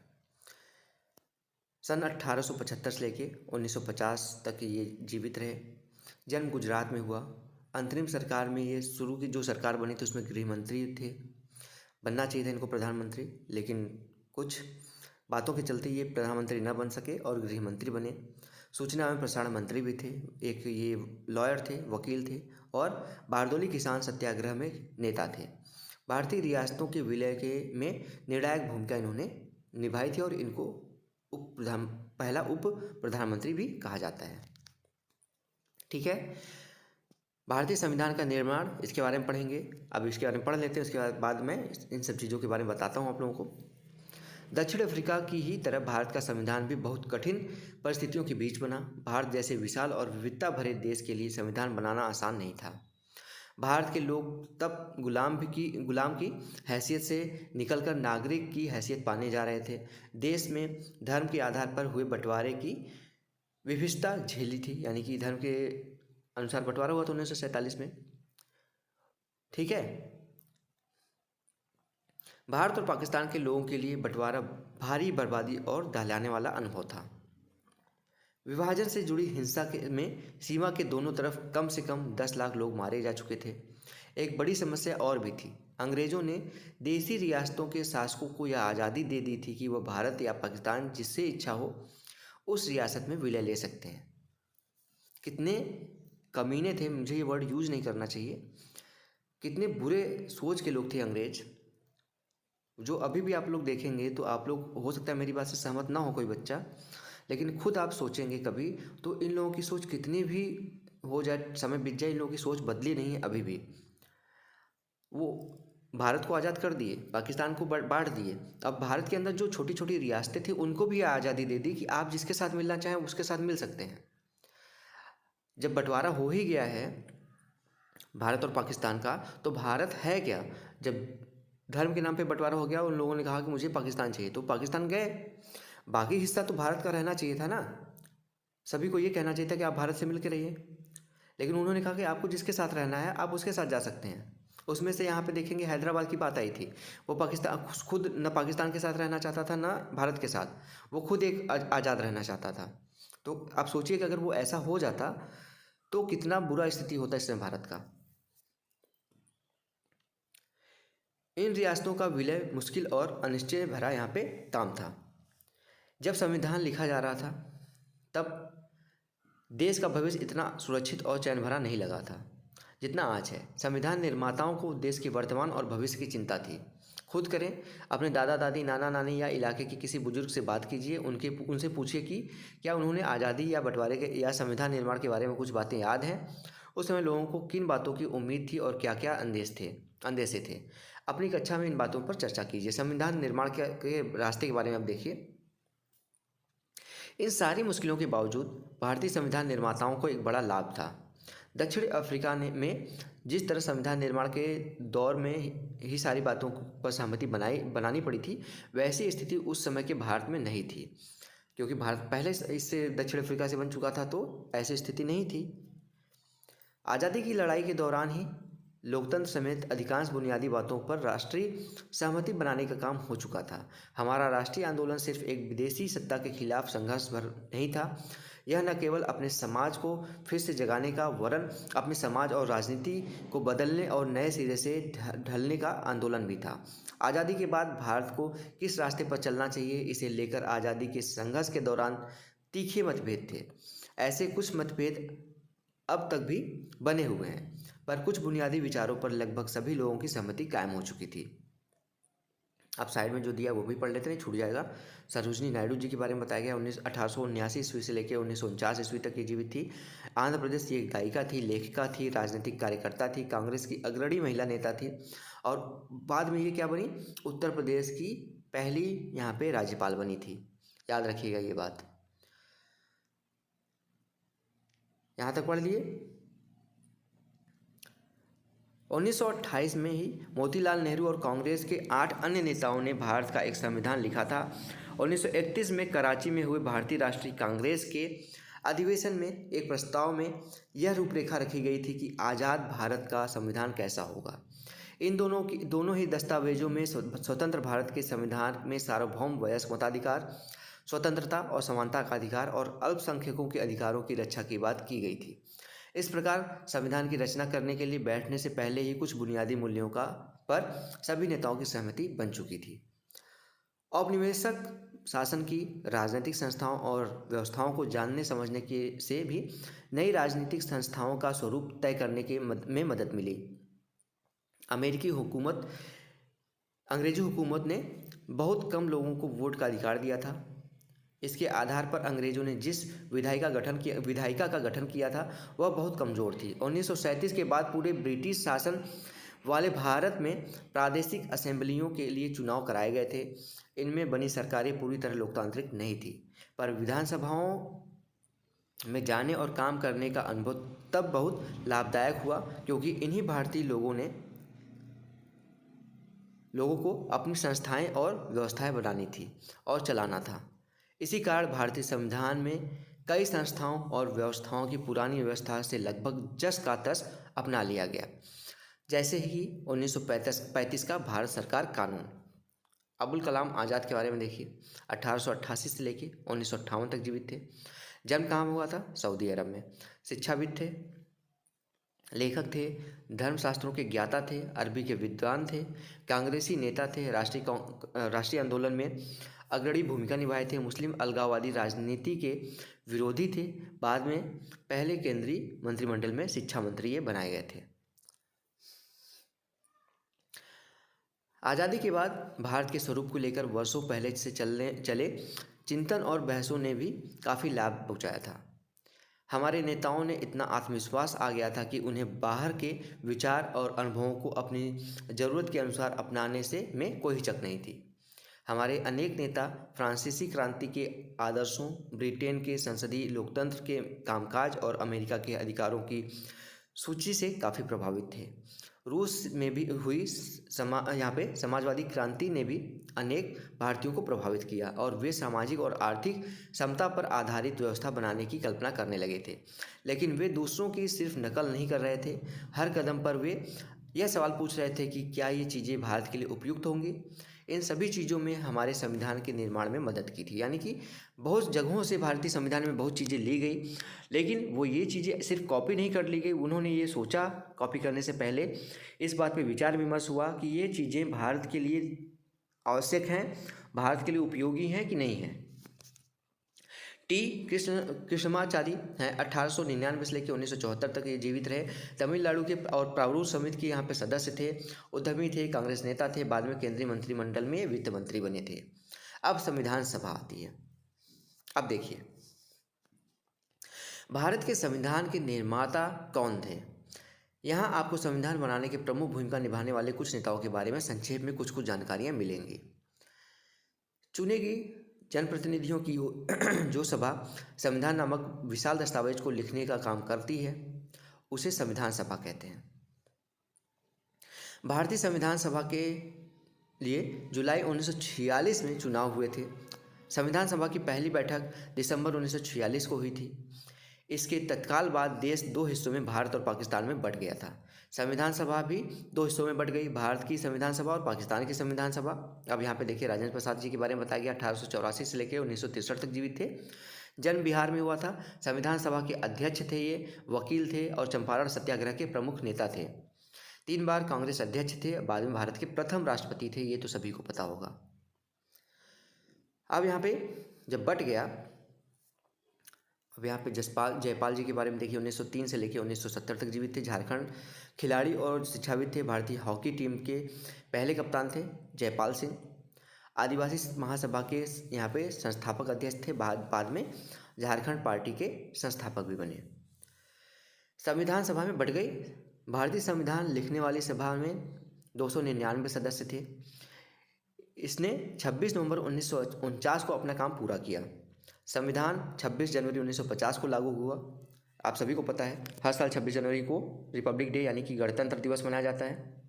सन 1875 से लेके 1950 तक ये जीवित रहे। जन्म गुजरात में हुआ। अंतरिम सरकार में ये शुरू की जो सरकार बनी थी उसमें गृह मंत्री थे। बनना चाहिए था इनको प्रधानमंत्री, लेकिन कुछ बातों के चलते ये प्रधानमंत्री न बन सके और गृह मंत्री बने। सूचना एवं प्रसारण मंत्री भी थे। एक ये लॉयर थे, वकील थे और बारदोली किसान सत्याग्रह में नेता थे। भारतीय रियासतों के विलय के में निर्णायक भूमिका इन्होंने निभाई थी और इनको पहला उप प्रधानमंत्री भी कहा जाता है। ठीक है, भारतीय संविधान का निर्माण, इसके बारे में पढ़ेंगे। अब इसके बारे में पढ़ लेते हैं, उसके बाद मैं इन सब चीज़ों के बारे में बताता हूँ आप लोगों को। दक्षिण अफ्रीका की ही तरह भारत का संविधान भी बहुत कठिन परिस्थितियों के बीच बना। भारत जैसे विशाल और विविधता भरे देश के लिए संविधान बनाना आसान नहीं था। भारत के लोग तब गुलाम की हैसियत से निकलकर नागरिक की हैसियत पाने जा रहे थे। देश में धर्म के आधार पर हुए बंटवारे की विभिन्नता झेली थी, यानी कि धर्म के अनुसार बंटवारा हुआ था 1947 में। ठीक है, भारत और पाकिस्तान के लोगों के लिए बंटवारा भारी बर्बादी और दहलाने वाला अनुभव था। विभाजन से जुड़ी हिंसा में सीमा के दोनों तरफ कम से कम 10 लाख लोग मारे जा चुके थे। एक बड़ी समस्या और भी थी। अंग्रेज़ों ने देसी रियासतों के शासकों को यह आज़ादी दे दी थी कि वह भारत या पाकिस्तान जिससे इच्छा हो उस रियासत में विलय ले सकते हैं। कितने कमीने थे, मुझे ये वर्ड यूज़ नहीं करना चाहिए, कितने बुरे सोच के लोग थे अंग्रेज, जो अभी भी आप लोग देखेंगे तो आप लोग, हो सकता है मेरी बात से सहमत ना हो कोई बच्चा, लेकिन खुद आप सोचेंगे कभी तो इन लोगों की सोच कितनी भी हो जाए, समय बीत जाए, इन लोगों की सोच बदली नहीं है अभी भी। वो भारत को आज़ाद कर दिए, पाकिस्तान को बांट दिए। अब भारत के अंदर जो छोटी छोटी रियासतें थी उनको भी आज़ादी दे दी कि आप जिसके साथ मिलना चाहें उसके साथ मिल सकते हैं। जब बंटवारा हो ही गया है भारत और पाकिस्तान का, तो भारत है क्या? जब धर्म के नाम पे बंटवारा हो गया, उन लोगों ने कहा कि मुझे पाकिस्तान चाहिए, तो पाकिस्तान गए। बाकी हिस्सा तो भारत का रहना चाहिए था ना। सभी को ये कहना चाहिए था कि आप भारत से मिल के रहिए, लेकिन उन्होंने कहा कि आपको जिसके साथ रहना है आप उसके साथ जा सकते हैं। उसमें से यहाँ पे देखेंगे हैदराबाद की बात आई थी। वो पाकिस्तान खुद न पाकिस्तान के साथ रहना चाहता था ना भारत के साथ, वो खुद एक आज़ाद रहना चाहता था। तो आप सोचिए कि अगर वो ऐसा हो जाता तो कितना बुरा स्थिति होता इसमें भारत का। इन रियासतों का विलय मुश्किल और अनिश्चय भरा यहाँ पे काम था। जब संविधान लिखा जा रहा था तब देश का भविष्य इतना सुरक्षित और चैन भरा नहीं लगा था जितना आज है। संविधान निर्माताओं को देश के वर्तमान और भविष्य की चिंता थी। खुद करें। अपने दादा दादी, नाना नानी या इलाके के किसी बुजुर्ग से बात कीजिए। उनसे पूछिए कि क्या उन्होंने आज़ादी या बंटवारे के या संविधान निर्माण के बारे में कुछ बातें याद हैं। उस समय लोगों को किन बातों की उम्मीद थी और क्या क्या अंदेशे थे। अपनी कक्षा में इन बातों पर चर्चा कीजिए। संविधान निर्माण के रास्ते के बारे में अब देखिए। इन सारी मुश्किलों के बावजूद भारतीय संविधान निर्माताओं को एक बड़ा लाभ था। दक्षिण अफ्रीका में जिस तरह संविधान निर्माण के दौर में ही सारी बातों पर सहमति बनानी पड़ी थी, वैसी स्थिति उस समय के भारत में नहीं थी, क्योंकि भारत पहले इससे दक्षिण अफ्रीका से बन चुका था, तो ऐसी स्थिति नहीं थी। आज़ादी की लड़ाई के दौरान ही लोकतंत्र समेत अधिकांश बुनियादी बातों पर राष्ट्रीय सहमति बनाने का काम हो चुका था। हमारा राष्ट्रीय आंदोलन सिर्फ एक विदेशी सत्ता के खिलाफ संघर्ष भर नहीं था, यह न केवल अपने समाज को फिर से जगाने का, वरन अपने समाज और राजनीति को बदलने और नए सिरे से ढलने का आंदोलन भी था। आज़ादी के बाद भारत को किस रास्ते पर चलना चाहिए, इसे लेकर आज़ादी के संघर्ष के दौरान तीखे मतभेद थे। ऐसे कुछ मतभेद अब तक भी बने हुए हैं, पर कुछ बुनियादी विचारों पर लगभग सभी लोगों की सहमति कायम हो चुकी थी। अब साइड में जो दिया वो भी पढ़ लेते हैं, छूट जाएगा। सरोजिनी नायडू जी के बारे में बताया गया। 1879 ईस्वी से लेकर 1949 ईस्वी तक ये जीवित थी। आंध्र प्रदेश की एक गायिका थी, लेखिका थी, राजनीतिक कार्यकर्ता थी, कांग्रेस की अग्रणी महिला नेता थी, और बाद में ये क्या बनी, उत्तर प्रदेश की पहली यहाँ पे राज्यपाल बनी थी। याद रखिएगा ये बात। यहाँ तक पढ़ लिए। 1928 में ही मोतीलाल नेहरू और कांग्रेस के 8 अन्य नेताओं ने भारत का एक संविधान लिखा था। 1931 में कराची में हुए भारतीय राष्ट्रीय कांग्रेस के अधिवेशन में एक प्रस्ताव में यह रूपरेखा रखी गई थी कि आज़ाद भारत का संविधान कैसा होगा। इन दोनों ही दस्तावेजों में स्वतंत्र भारत के संविधान में सार्वभौम वयस्क मताधिकार, स्वतंत्रता और समानता का अधिकार और अल्पसंख्यकों के अधिकारों की रक्षा की बात की गई थी। इस प्रकार संविधान की रचना करने के लिए बैठने से पहले ही कुछ बुनियादी मूल्यों पर सभी नेताओं की सहमति बन चुकी थी। औपनिवेशिक शासन की राजनीतिक संस्थाओं और व्यवस्थाओं को जानने समझने से भी नई राजनीतिक संस्थाओं का स्वरूप तय करने में मदद मिली। अंग्रेजी हुकूमत ने बहुत कम लोगों को वोट का अधिकार दिया था। इसके आधार पर अंग्रेजों ने जिस विधायिका का गठन किया था वह बहुत कमज़ोर थी। 1937 के बाद पूरे ब्रिटिश शासन वाले भारत में प्रादेशिक असेंबलियों के लिए चुनाव कराए गए थे। इनमें बनी सरकारें पूरी तरह लोकतांत्रिक नहीं थी, पर विधानसभाओं में जाने और काम करने का अनुभव तब बहुत लाभदायक हुआ, क्योंकि इन्हीं भारतीय लोगों को अपनी संस्थाएं और व्यवस्थाएं बनानी थी और चलाना था। इसी कारण भारतीय संविधान में कई संस्थाओं और व्यवस्थाओं की पुरानी व्यवस्था से लगभग जस का तस अपना लिया गया, जैसे ही 1935 का भारत सरकार कानून। अबुल कलाम आज़ाद के बारे में देखिए। 1888 से लेके 1958 तक जीवित थे। जन्म कहाँ हुआ था? सऊदी अरब में। शिक्षाविद थे, लेखक थे, धर्मशास्त्रों के ज्ञाता थे, अरबी के विद्वान थे, कांग्रेसी नेता थे, राष्ट्रीय आंदोलन में अग्रणी भूमिका निभाए थे, मुस्लिम अलगाववादी राजनीति के विरोधी थे। बाद में पहले केंद्रीय मंत्रिमंडल में शिक्षा मंत्री ये बनाए गए थे। आज़ादी के बाद भारत के स्वरूप को लेकर वर्षों पहले से चले चिंतन और बहसों ने भी काफ़ी लाभ पहुँचाया था। हमारे नेताओं ने इतना आत्मविश्वास आ गया था कि उन्हें बाहर के विचार और अनुभवों को अपनी ज़रूरत के अनुसार अपनाने में कोई हिचक नहीं थी। हमारे अनेक नेता फ्रांसीसी क्रांति के आदर्शों, ब्रिटेन के संसदीय लोकतंत्र के कामकाज और अमेरिका के अधिकारों की सूची से काफ़ी प्रभावित थे। रूस में भी हुई यहाँ पे समाजवादी क्रांति ने भी अनेक भारतीयों को प्रभावित किया और वे सामाजिक और आर्थिक समता पर आधारित व्यवस्था बनाने की कल्पना करने लगे थे। लेकिन वे दूसरों की सिर्फ नकल नहीं कर रहे थे, हर कदम पर वे यह सवाल पूछ रहे थे कि क्या ये चीज़ें भारत के लिए उपयुक्त होंगी। इन सभी चीज़ों में हमारे संविधान के निर्माण में मदद की थी। यानी कि बहुत जगहों से भारतीय संविधान में बहुत चीज़ें ली गई, लेकिन वो ये चीज़ें सिर्फ कॉपी नहीं कर ली गई। उन्होंने ये सोचा कॉपी करने से पहले, इस बात पे विचार विमर्श हुआ कि ये चीज़ें भारत के लिए आवश्यक हैं, भारत के लिए उपयोगी हैं कि नहीं हैं। कृष्णमाचारी हैं 1899 से लेकर 1974 तक ये जीवित रहे। तमिलनाडु के और प्रावरुर समिति के यहाँ पे सदस्य थे, उद्यमी थे, कांग्रेस नेता थे, बाद में केंद्रीय मंत्रिमंडल में वित्त मंत्री बने थे। अब संविधान सभा आती है। अब देखिए भारत के संविधान के निर्माता कौन थे। यहाँ आपको संविधान बनाने के प्रमुख भूमिका निभाने वाले कुछ नेताओं के बारे में संक्षेप में कुछ जानकारियाँ मिलेंगी। चुने गई जनप्रतिनिधियों की जो सभा संविधान नामक विशाल दस्तावेज को लिखने का काम करती है उसे संविधान सभा कहते हैं। भारतीय संविधान सभा के लिए जुलाई 1946 में चुनाव हुए थे। संविधान सभा की पहली बैठक दिसंबर 1946 को हुई थी। इसके तत्काल बाद देश दो हिस्सों में भारत और पाकिस्तान में बंट गया था। संविधान सभा भी दो हिस्सों में बंट गई, भारत की संविधान सभा और पाकिस्तान की संविधान सभा। अब यहाँ पे देखिए राजेंद्र प्रसाद जी के बारे में बताया गया, 1884 से लेकर 1963 तक जीवित थे। जन्म बिहार में हुआ था। संविधान सभा के अध्यक्ष थे, ये वकील थे और चंपारण सत्याग्रह के प्रमुख नेता थे। 3 बार कांग्रेस अध्यक्ष थे, बाद में भारत के प्रथम राष्ट्रपति थे, ये तो सभी को पता होगा। अब यहाँ पे जब बट गया, अब यहाँ पे जयपाल जी के बारे में देखिए, 1903 से लेकर 1970 तक जीवित थे। झारखंड खिलाड़ी और शिक्षाविद थे। भारतीय हॉकी टीम के पहले कप्तान थे जयपाल सिंह। आदिवासी महासभा के यहाँ पे संस्थापक अध्यक्ष थे। बाद में झारखंड पार्टी के संस्थापक भी बने। संविधान सभा में बट गई। भारतीय संविधान लिखने वाली सभा में 299 सदस्य थे। इसने 26 नवंबर 1949 को अपना काम पूरा किया। संविधान 26 जनवरी 1950 को लागू हुआ। आप सभी को पता है हर साल 26 जनवरी को रिपब्लिक डे यानी कि गणतंत्र दिवस मनाया जाता है।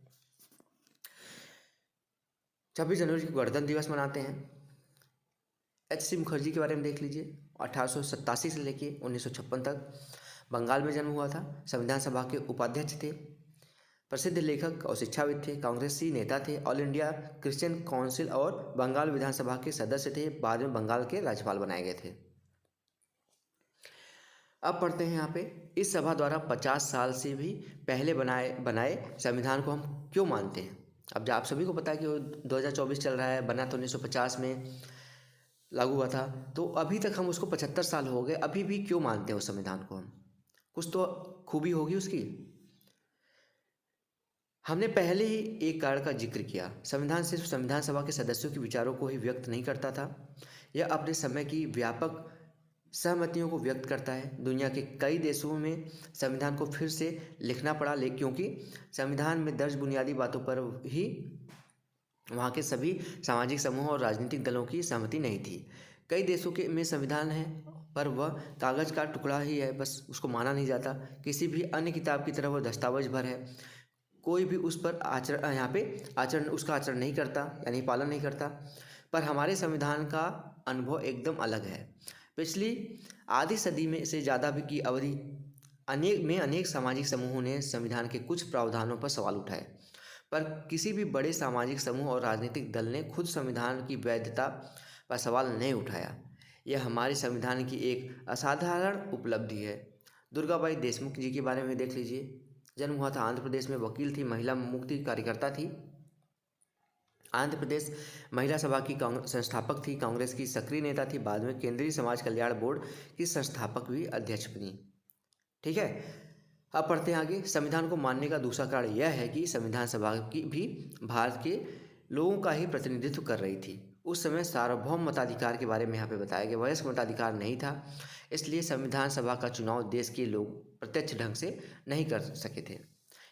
26 जनवरी को गणतंत्र दिवस मनाते हैं। एच.सी. मुखर्जी के बारे में देख लीजिए, 1887 से लेकर 1956 तक बंगाल में जन्म हुआ था। संविधान सभा के उपाध्यक्ष थे। प्रसिद्ध लेखक और शिक्षाविद थे। कांग्रेसी नेता थे। ऑल इंडिया क्रिश्चियन काउंसिल और बंगाल विधानसभा के सदस्य थे। बाद में बंगाल के राज्यपाल बनाए गए थे। अब पढ़ते हैं यहाँ पे, इस सभा द्वारा 50 साल से भी पहले बनाए संविधान को हम क्यों मानते हैं। अब आप सभी को पता है कि 2024 चल रहा है, बना तो 1950 में लागू हुआ था, तो अभी तक हम उसको 75 साल हो गए, अभी भी क्यों मानते हैं उस संविधान को हम। कुछ तो खूबी होगी उसकी। हमने पहले ही एक कारण का जिक्र किया, संविधान सिर्फ संविधान सभा के सदस्यों के विचारों को ही व्यक्त नहीं करता था, यह अपने समय की व्यापक सहमतियों को व्यक्त करता है। दुनिया के कई देशों में संविधान को फिर से लिखना पड़ा, क्योंकि संविधान में दर्ज बुनियादी बातों पर ही वहाँ के सभी सामाजिक समूह और राजनीतिक दलों की सहमति नहीं थी। कई देशों के में संविधान है पर वह कागज़ का टुकड़ा ही है, बस उसको माना नहीं जाता। किसी भी अन्य किताब की तरह वह दस्तावेज भर है। कोई भी उस पर उसका आचरण नहीं करता, यानी पालन नहीं करता। पर हमारे संविधान का अनुभव एकदम अलग है। पिछली आधी सदी में से ज़्यादा भी की अवधि अनेक सामाजिक समूहों ने संविधान के कुछ प्रावधानों पर सवाल उठाए, पर किसी भी बड़े सामाजिक समूह और राजनीतिक दल ने खुद संविधान की वैधता पर सवाल नहीं उठाया। यह हमारे संविधान की एक असाधारण उपलब्धि है। दुर्गाबाई देशमुख जी के बारे में देख लीजिए। जन्म हुआ था आंध्र प्रदेश में, वकील थी, महिला मुक्ति कार्यकर्ता थी। आंध्र प्रदेश महिला सभा की संस्थापक थी, कांग्रेस की सक्रिय नेता थी। बाद में केंद्रीय समाज कल्याण बोर्ड की संस्थापक भी अध्यक्ष बनी। ठीक है, अब पढ़ते हैं आगे। संविधान को मानने का दूसरा कारण यह है कि संविधान सभा की भी भारत के लोगों का ही प्रतिनिधित्व कर रही थी। उस समय सार्वभौम मताधिकार के बारे में यहाँ पे बताया गया, वयस्क मताधिकार नहीं था, इसलिए संविधान सभा का चुनाव देश के लोग प्रत्यक्ष ढंग से नहीं कर सके थे।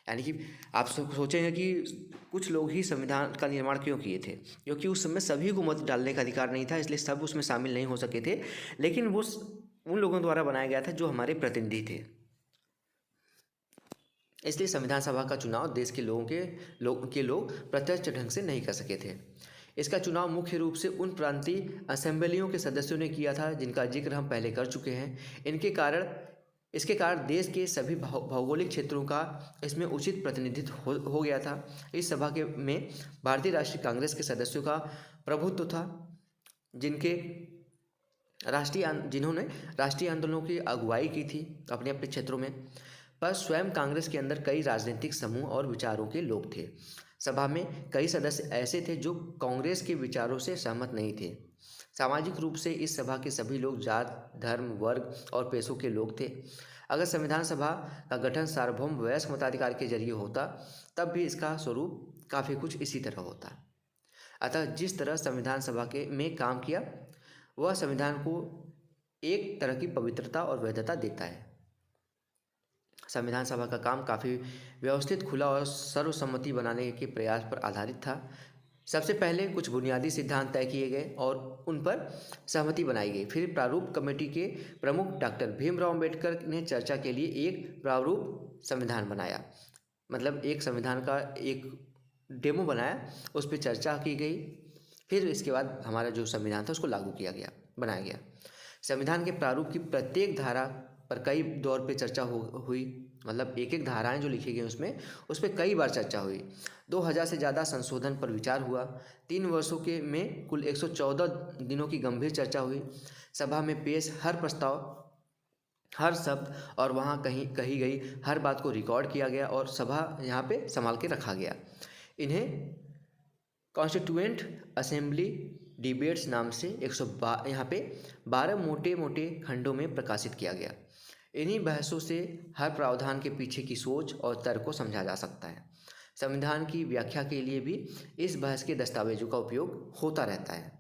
यानी कि आप सोचेंगे कि कुछ लोग ही संविधान का निर्माण क्यों किए थे, क्योंकि उस समय सभी को मत डालने का अधिकार नहीं था, इसलिए सब उसमें शामिल नहीं हो सके थे। लेकिन वो उन लोगों द्वारा बनाया गया था जो हमारे प्रतिनिधि थे, इसलिए संविधान सभा का चुनाव देश के लोग प्रत्यक्ष ढंग से नहीं कर सके थे। इसका चुनाव मुख्य रूप से उन प्रांतीय असेंबलियों के सदस्यों ने किया था जिनका जिक्र हम पहले कर चुके हैं। इसके कारण देश के सभी भौगोलिक क्षेत्रों का इसमें उचित प्रतिनिधित्व हो गया था। इस सभा में भारतीय राष्ट्रीय कांग्रेस के सदस्यों का प्रभुत्व था, जिन्होंने राष्ट्रीय आंदोलनों की अगुवाई की थी अपने अपने क्षेत्रों में। पर स्वयं कांग्रेस के अंदर कई राजनीतिक समूह और विचारों के लोग थे। सभा में कई सदस्य ऐसे थे जो कांग्रेस के विचारों से सहमत नहीं थे। सामाजिक रूप से इस सभा के सभी लोग जात, धर्म, वर्ग और पेशों के लोग थे। अगर संविधान सभा का गठन सार्वभौम वयस्क मताधिकार के जरिए होता, तब भी इसका स्वरूप काफ़ी कुछ इसी तरह होता। अतः जिस तरह संविधान सभा के में काम किया, वह संविधान को एक तरह की पवित्रता और वैधता देता है। संविधान सभा का काम काफ़ी व्यवस्थित, खुला और सर्वसम्मति बनाने के प्रयास पर आधारित था। सबसे पहले कुछ बुनियादी सिद्धांत तय किए गए और उन पर सहमति बनाई गई। फिर प्रारूप कमेटी के प्रमुख डॉक्टर भीमराव अंबेडकर ने चर्चा के लिए एक प्रारूप संविधान बनाया, मतलब एक संविधान का एक डेमो बनाया, उस पर चर्चा की गई। फिर इसके बाद हमारा जो संविधान था उसको लागू किया गया, बनाया गया। संविधान के प्रारूप की प्रत्येक धारा पर कई दौर पे चर्चा हुई, मतलब एक एक धाराएं जो लिखी गई उसमें, उस पर कई बार चर्चा हुई। 2000 से ज़्यादा संशोधन पर विचार हुआ। 3 वर्षों के में कुल 114 दिनों की गंभीर चर्चा हुई। सभा में पेश हर प्रस्ताव, हर शब्द और वहाँ कही गई हर बात को रिकॉर्ड किया गया और सभा यहाँ पे संभाल के रखा गया। इन्हें कॉन्स्टिट्यूएंट असेंबली डिबेट्स नाम से 112 यहाँ पे 12 मोटे मोटे खंडों में प्रकाशित किया गया। इन्हीं बहसों से हर प्रावधान के पीछे की सोच और तर्क को समझा जा सकता है। संविधान की व्याख्या के लिए भी इस बहस के दस्तावेजों का उपयोग होता रहता है।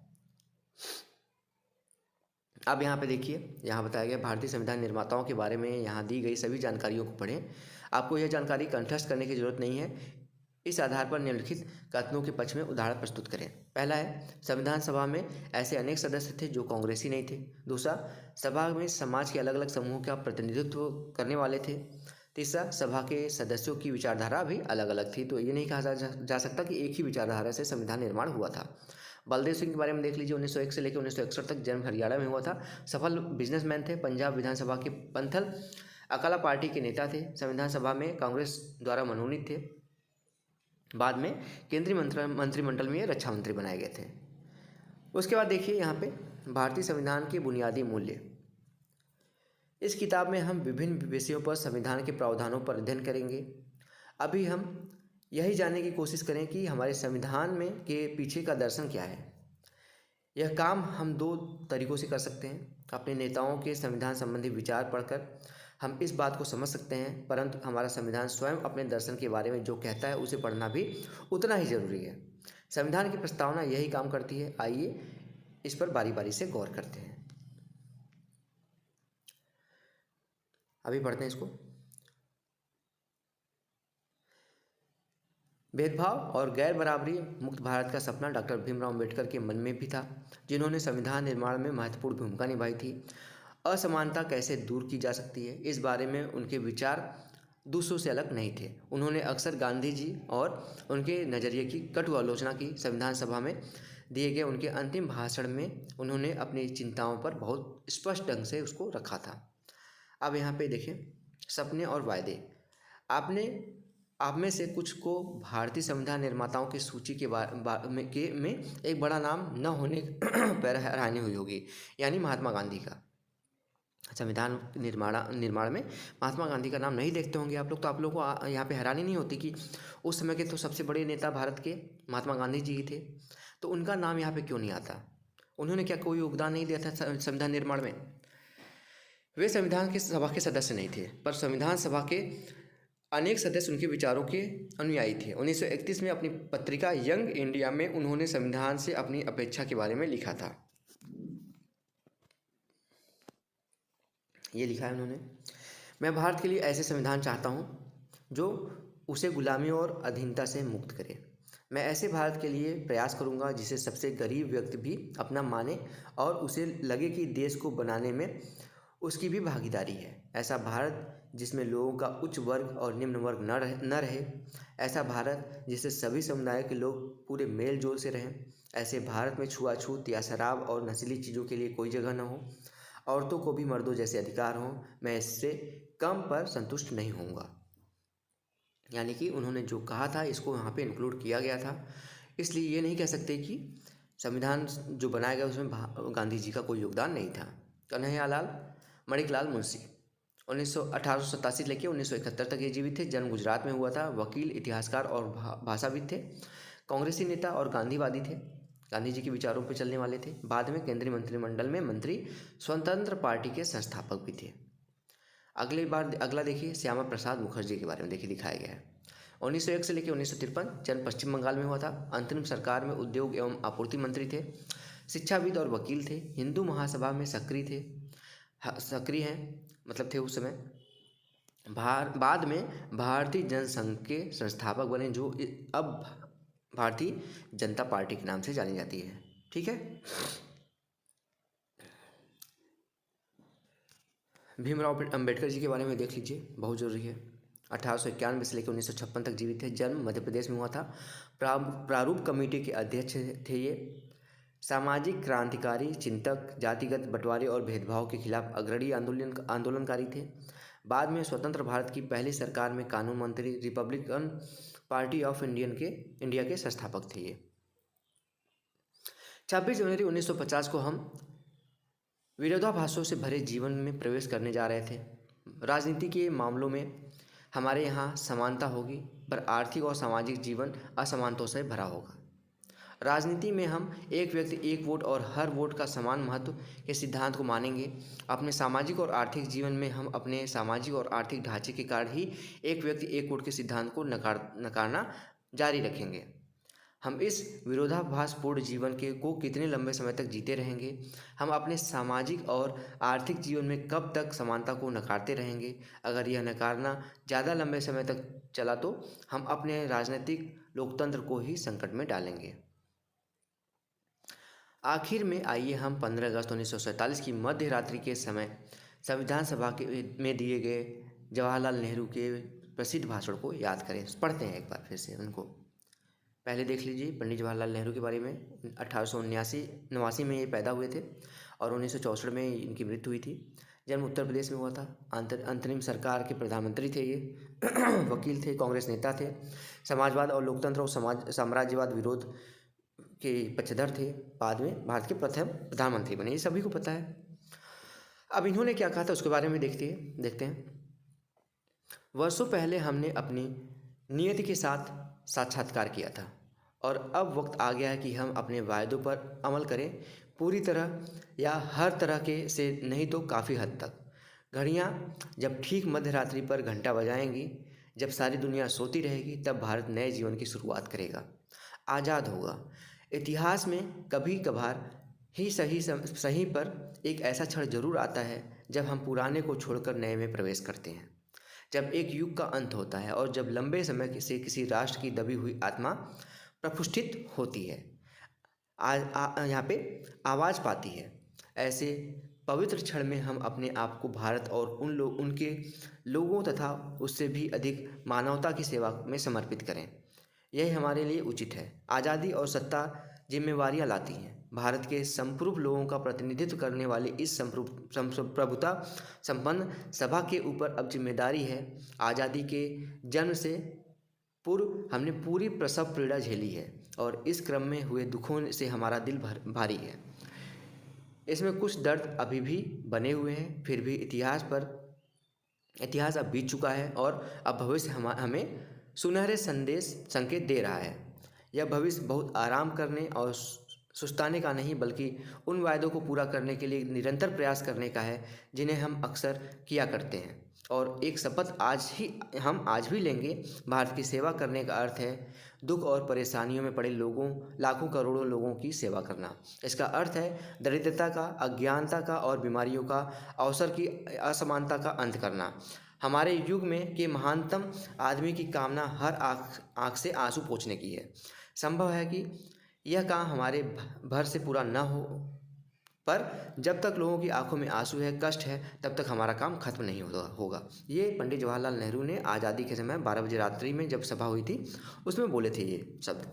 अब यहाँ पे देखिए, यहाँ बताया गया भारतीय संविधान निर्माताओं के बारे में यहाँ दी गई सभी जानकारियों को पढ़ें। आपको यह जानकारी कंठस्थ करने की जरूरत नहीं है। इस आधार पर निम्नलिखित कथनों के पक्ष में उदाहरण प्रस्तुत करें। पहला है, संविधान सभा में ऐसे अनेक सदस्य थे जो कांग्रेसी नहीं थे। दूसरा, सभा में समाज के अलग अलग समूहों का प्रतिनिधित्व करने वाले थे। तीसरा, सभा के सदस्यों की विचारधारा भी अलग अलग थी, तो ये नहीं कहा जा सकता कि एक ही विचारधारा से संविधान निर्माण हुआ था। बलदेव सिंह के बारे में देख लीजिए, 1901 से लेकर 1961 तक जन्म हरियाणा में हुआ था। सफल बिजनेसमैन थे। पंजाब विधानसभा के पंथल अकाला पार्टी के नेता थे। संविधान सभा में कांग्रेस द्वारा मनोनीत थे। बाद में केंद्रीय मंत्रिमंडल में रक्षा मंत्री बनाए गए थे। उसके बाद देखिए यहाँ पे भारतीय संविधान के बुनियादी मूल्य। इस किताब में हम विभिन्न विषयों पर संविधान के प्रावधानों पर अध्ययन करेंगे। अभी हम यही जानने की कोशिश करें कि हमारे संविधान में के पीछे का दर्शन क्या है। यह काम हम 2 तरीकों से कर सकते हैं। अपने नेताओं के संविधान संबंधी विचार पढ़कर हम इस बात को समझ सकते हैं, परंतु हमारा संविधान स्वयं अपने दर्शन के बारे में जो कहता है उसे पढ़ना भी उतना ही जरूरी है। संविधान की प्रस्तावना यही काम करती है। आइए इस पर बारी बारी से गौर करते हैं। अभी पढ़ते हैं इसको। भेदभाव और गैर बराबरी मुक्त भारत का सपना डॉक्टर भीमराव अंबेडकर के मन में भी था, जिन्होंने संविधान निर्माण में महत्वपूर्ण भूमिका निभाई थी। असमानता कैसे दूर की जा सकती है, इस बारे में उनके विचार दूसरों से अलग नहीं थे। उन्होंने अक्सर गांधी जी और उनके नज़रिए की कटु आलोचना की। संविधान सभा में दिए गए उनके अंतिम भाषण में उन्होंने अपनी चिंताओं पर बहुत स्पष्ट ढंग से उसको रखा था। अब यहाँ पे देखें, सपने और वायदे। आप में से कुछ को भारतीय संविधान निर्माताओं की सूची के में एक बड़ा नाम न होने पर हैरानी हुई होगी, यानी महात्मा गांधी का। संविधान निर्माण में महात्मा गांधी का नाम नहीं देखते होंगे आप लोग, तो आप लोगों को यहाँ पे हैरानी नहीं होती कि उस समय के तो सबसे बड़े नेता भारत के महात्मा गांधी जी ही थे, तो उनका नाम यहाँ पे क्यों नहीं आता? उन्होंने क्या कोई योगदान नहीं दिया था संविधान निर्माण में? वे संविधान के सभा के सदस्य नहीं थे, पर संविधान सभा के अनेक सदस्य उनके विचारों के अनुयायी थे। 1931 में अपनी पत्रिका यंग इंडिया में उन्होंने संविधान से अपनी अपेक्षा के बारे में लिखा था। ये लिखा है उन्होंने, मैं भारत के लिए ऐसे संविधान चाहता हूँ जो उसे गुलामी और अधीनता से मुक्त करे। मैं ऐसे भारत के लिए प्रयास करूँगा जिसे सबसे गरीब व्यक्ति भी अपना माने और उसे लगे कि देश को बनाने में उसकी भी भागीदारी है। ऐसा भारत जिसमें लोगों का उच्च वर्ग और निम्न वर्ग न रहे। ऐसा भारत जिससे सभी समुदाय के लोग पूरे मेल जोल से रहें। ऐसे भारत में छुआछूत या शराब और नशीली चीज़ों के लिए कोई जगह न हो। औरतों को भी मर्दों जैसे अधिकार हों। मैं इससे कम पर संतुष्ट नहीं होऊंगा। यानी कि उन्होंने जो कहा था इसको यहाँ पे इंक्लूड किया गया था। इसलिए ये नहीं कह सकते कि संविधान जो बनाया गया उसमें गांधी जी का कोई योगदान नहीं था। कन्हैयालाल मणिकलाल मुंशी 1887 से लेकर 1971 तक ये जीवित थे। जन्म गुजरात में हुआ था। वकील, इतिहासकार और भाषाविद थे। कांग्रेसी नेता और गांधीवादी थे। गांधी जी के विचारों पर चलने वाले थे। बाद में केंद्रीय मंत्रिमंडल में मंत्री स्वतंत्र पार्टी के संस्थापक भी थे। अगला देखिए श्यामा प्रसाद मुखर्जी के बारे में देखिए दिखाया गया है। 1901 से लेकर 1953 जन्म पश्चिम बंगाल में हुआ था। अंतरिम सरकार में उद्योग एवं आपूर्ति मंत्री थे। शिक्षाविद और वकील थे। हिंदू महासभा में सक्रिय हैं, मतलब थे उस समय। बाद में भारतीय जनसंघ के संस्थापक बने, जो अब भारतीय जनता पार्टी के नाम से जानी जाती है। ठीक है। भीमराव अंबेडकर जी के बारे में देख लीजिए, बहुत जरूरी है। 1891 से लेकर 1956 तक जीवित थे। जन्म मध्य प्रदेश में हुआ था। प्रारूप कमेटी के अध्यक्ष थे ये। सामाजिक क्रांतिकारी चिंतक, जातिगत बंटवारे और भेदभाव के खिलाफ अग्रणी आंदोलनकारी थे। बाद में स्वतंत्र भारत की पहली सरकार में कानून मंत्री, रिपब्लिकन पार्टी ऑफ इंडिया के संस्थापक थे ये। 26 जनवरी 1950 को हम विरोधाभासों से भरे जीवन में प्रवेश करने जा रहे थे। राजनीति के मामलों में हमारे यहाँ समानता होगी, पर आर्थिक और सामाजिक जीवन असमानताओं से भरा होगा। राजनीति में हम एक व्यक्ति एक वोट और हर वोट का समान महत्व के सिद्धांत को मानेंगे। अपने सामाजिक और आर्थिक जीवन में हम अपने सामाजिक और आर्थिक ढांचे के कारण ही एक व्यक्ति एक वोट के सिद्धांत को नकारना जारी रखेंगे। हम इस विरोधाभासपूर्ण जीवन को कितने लंबे समय तक जीते रहेंगे? हम अपने सामाजिक और आर्थिक जीवन में कब तक समानता को नकारते रहेंगे? अगर यह नकारना ज़्यादा लंबे समय तक चला तो हम अपने राजनीतिक लोकतंत्र को ही संकट में डालेंगे। आखिर में आइए हम 15 अगस्त 1947 की मध्य रात्रि के समय संविधान सभा में दिए गए जवाहरलाल नेहरू के प्रसिद्ध भाषण को याद करें। पढ़ते हैं एक बार फिर से उनको। पहले देख लीजिए पंडित जवाहरलाल नेहरू के बारे में। 1889 में ये पैदा हुए थे और 1964 में इनकी मृत्यु हुई थी। जन्म उत्तर प्रदेश में हुआ था। अंतरिम सरकार के प्रधानमंत्री थे ये। वकील थे, कांग्रेस नेता थे। समाजवाद और लोकतंत्र और साम्राज्यवाद विरोध के पक्षधर थे। बाद में भारत के प्रथम प्रधानमंत्री बने, ये सभी को पता है। अब इन्होंने क्या कहा था उसके बारे में देखते हैं। वर्षों पहले हमने अपनी नियति के साथ साक्षात्कार किया था और अब वक्त आ गया है कि हम अपने वायदों पर अमल करें, पूरी तरह या हर तरह के से नहीं तो काफ़ी हद तक। घड़ियाँ जब ठीक मध्य रात्रि पर घंटा बजाएंगी, जब सारी दुनिया सोती रहेगी, तब भारत नए जीवन की शुरुआत करेगा, आज़ाद होगा। इतिहास में कभी कभार ही सही पर एक ऐसा क्षण जरूर आता है जब हम पुराने को छोड़कर नए में प्रवेश करते हैं, जब एक युग का अंत होता है और जब लंबे समय से किसी राष्ट्र की दबी हुई आत्मा प्रफुष्टित होती है, यहाँ पे आवाज़ पाती है। ऐसे पवित्र क्षण में हम अपने आप को भारत और उनके लोगों तथा उससे भी अधिक मानवता की सेवा में समर्पित करें। यही हमारे लिए उचित है। आज़ादी और सत्ता जिम्मेवारियां लाती हैं। भारत के संप्रभु लोगों का प्रतिनिधित्व करने वाली इस प्रभुता संपन्न सभा के ऊपर अब जिम्मेदारी है। आज़ादी के जन्म से पूर्व हमने पूरी प्रसव पीड़ा झेली है और इस क्रम में हुए दुखों से हमारा दिल भारी है। इसमें कुछ दर्द अभी भी बने हुए हैं, फिर भी इतिहास अब बीत चुका है और अब भविष्य हमें सुनहरे संकेत दे रहा है। यह भविष्य बहुत आराम करने और सुस्ताने का नहीं, बल्कि उन वायदों को पूरा करने के लिए निरंतर प्रयास करने का है जिन्हें हम अक्सर किया करते हैं। और एक शपथ हम आज भी लेंगे। भारत की सेवा करने का अर्थ है दुख और परेशानियों में पड़े लाखों करोड़ों लोगों की सेवा करना। इसका अर्थ है दरिद्रता का, अज्ञानता का और बीमारियों का, अवसर की असमानता का अंत करना। हमारे युग में के महानतम आदमी की कामना हर आँख से आंसू पोंछने की है। संभव है कि यह काम हमारे भर से पूरा न हो, पर जब तक लोगों की आंखों में आंसू है, कष्ट है, तब तक हमारा काम खत्म नहीं होगा। ये पंडित जवाहरलाल नेहरू ने आज़ादी के समय 12 बजे रात्रि में जब सभा हुई थी उसमें बोले थे ये शब्द।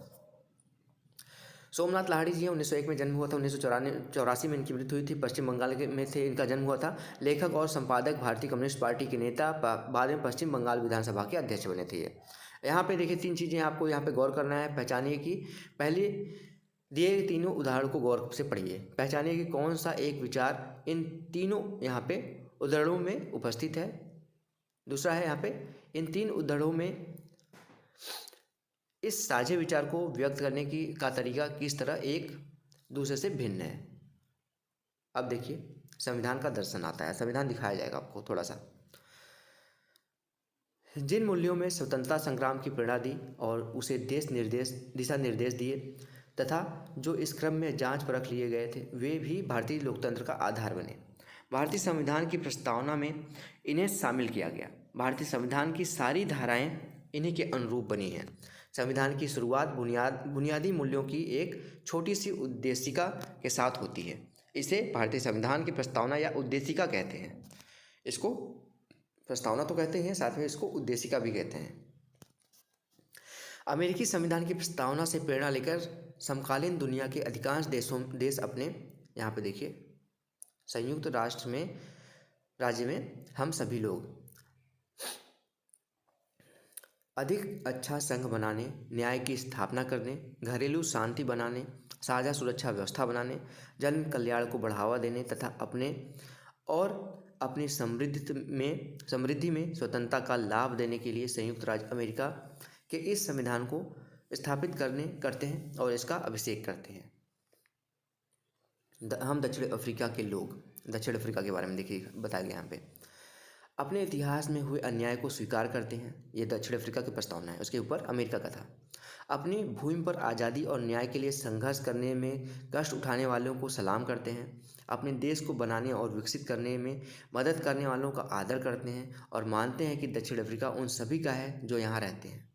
सोमनाथ लाहिड़ी जी 1901 में जन्म हुआ था। 1984 में इनकी मृत्यु हुई थी। पश्चिम बंगाल में थे इनका जन्म हुआ था। लेखक और संपादक, भारतीय कम्युनिस्ट पार्टी के नेता, बाद में पश्चिम बंगाल विधानसभा के अध्यक्ष बने थे ये। यहाँ पे देखिए 3 चीज़ें आपको यहाँ पे गौर करना है, पहचानिए कि पहले दिए तीनों उदाहरण को गौर से पढ़िए। पहचानिए कि कौन सा एक विचार इन तीनों यहाँ पे उदाहरणों में उपस्थित है। दूसरा है यहाँ पे इन 3 उदाहरणों में इस साझे विचार को व्यक्त करने का तरीका किस तरह एक दूसरे से भिन्न है। अब देखिए संविधान का दर्शन आता है। संविधान दिखाया जाएगा आपको थोड़ा सा। जिन मूल्यों में स्वतंत्रता संग्राम की प्रेरणा दी और उसे दिशा निर्देश दिए तथा जो इस क्रम में जांच परख लिए गए थे, वे भी भारतीय लोकतंत्र का आधार बने। भारतीय संविधान की प्रस्तावना में इन्हें शामिल किया गया। भारतीय संविधान की सारी धाराएं इन्हीं के अनुरूप बनी हैं। संविधान की शुरुआत बुनियादी मूल्यों की एक छोटी सी उद्देशिका के साथ होती है। इसे भारतीय संविधान की प्रस्तावना या उद्देशिका कहते हैं। इसको प्रस्तावना तो कहते हैं, साथ में इसको उद्देशिका भी कहते हैं। अमेरिकी संविधान की प्रस्तावना से प्रेरणा लेकर समकालीन दुनिया के अधिकांश देश अपने, यहाँ पे देखिए, संयुक्त राष्ट्र में राज्य में हम सभी लोग अधिक अच्छा संघ बनाने, न्याय की स्थापना करने, घरेलू शांति बनाने, साझा सुरक्षा व्यवस्था बनाने, जन कल्याण को बढ़ावा देने तथा अपनी समृद्धि में स्वतंत्रता का लाभ देने के लिए संयुक्त राज्य अमेरिका के इस संविधान को स्थापित करते हैं और इसका अभिषेक करते हैं। हम दक्षिण अफ्रीका के लोग, दक्षिण अफ्रीका के बारे में देखिए बताया गया यहाँ पे, अपने इतिहास में हुए अन्याय को स्वीकार करते हैं। ये दक्षिण अफ्रीका की प्रस्तावना है, उसके ऊपर अमेरिका का था। अपनी भूमि पर आज़ादी और न्याय के लिए संघर्ष करने में कष्ट उठाने वालों को सलाम करते हैं। अपने देश को बनाने और विकसित करने में मदद करने वालों का आदर करते हैं और मानते हैं कि दक्षिण अफ्रीका उन सभी का है जो यहाँ रहते हैं,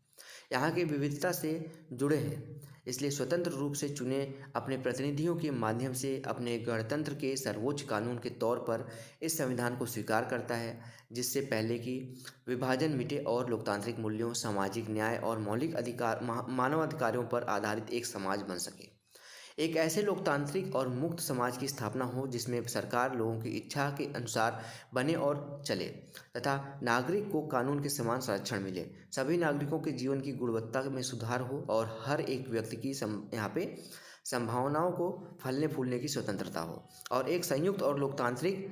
यहाँ की विविधता से जुड़े हैं। इसलिए स्वतंत्र रूप से चुने अपने प्रतिनिधियों के माध्यम से अपने गणतंत्र के सर्वोच्च कानून के तौर पर इस संविधान को स्वीकार करता है, जिससे पहले की विभाजन मिटे और लोकतांत्रिक मूल्यों, सामाजिक न्याय और मौलिक मानव अधिकारों पर आधारित एक समाज बन सके। एक ऐसे लोकतांत्रिक और मुक्त समाज की स्थापना हो जिसमें सरकार लोगों की इच्छा के अनुसार बने और चले तथा नागरिक को कानून के समान संरक्षण मिले, सभी नागरिकों के जीवन की गुणवत्ता में सुधार हो और हर एक व्यक्ति की यहाँ पे संभावनाओं को फलने फूलने की स्वतंत्रता हो और एक संयुक्त और लोकतांत्रिक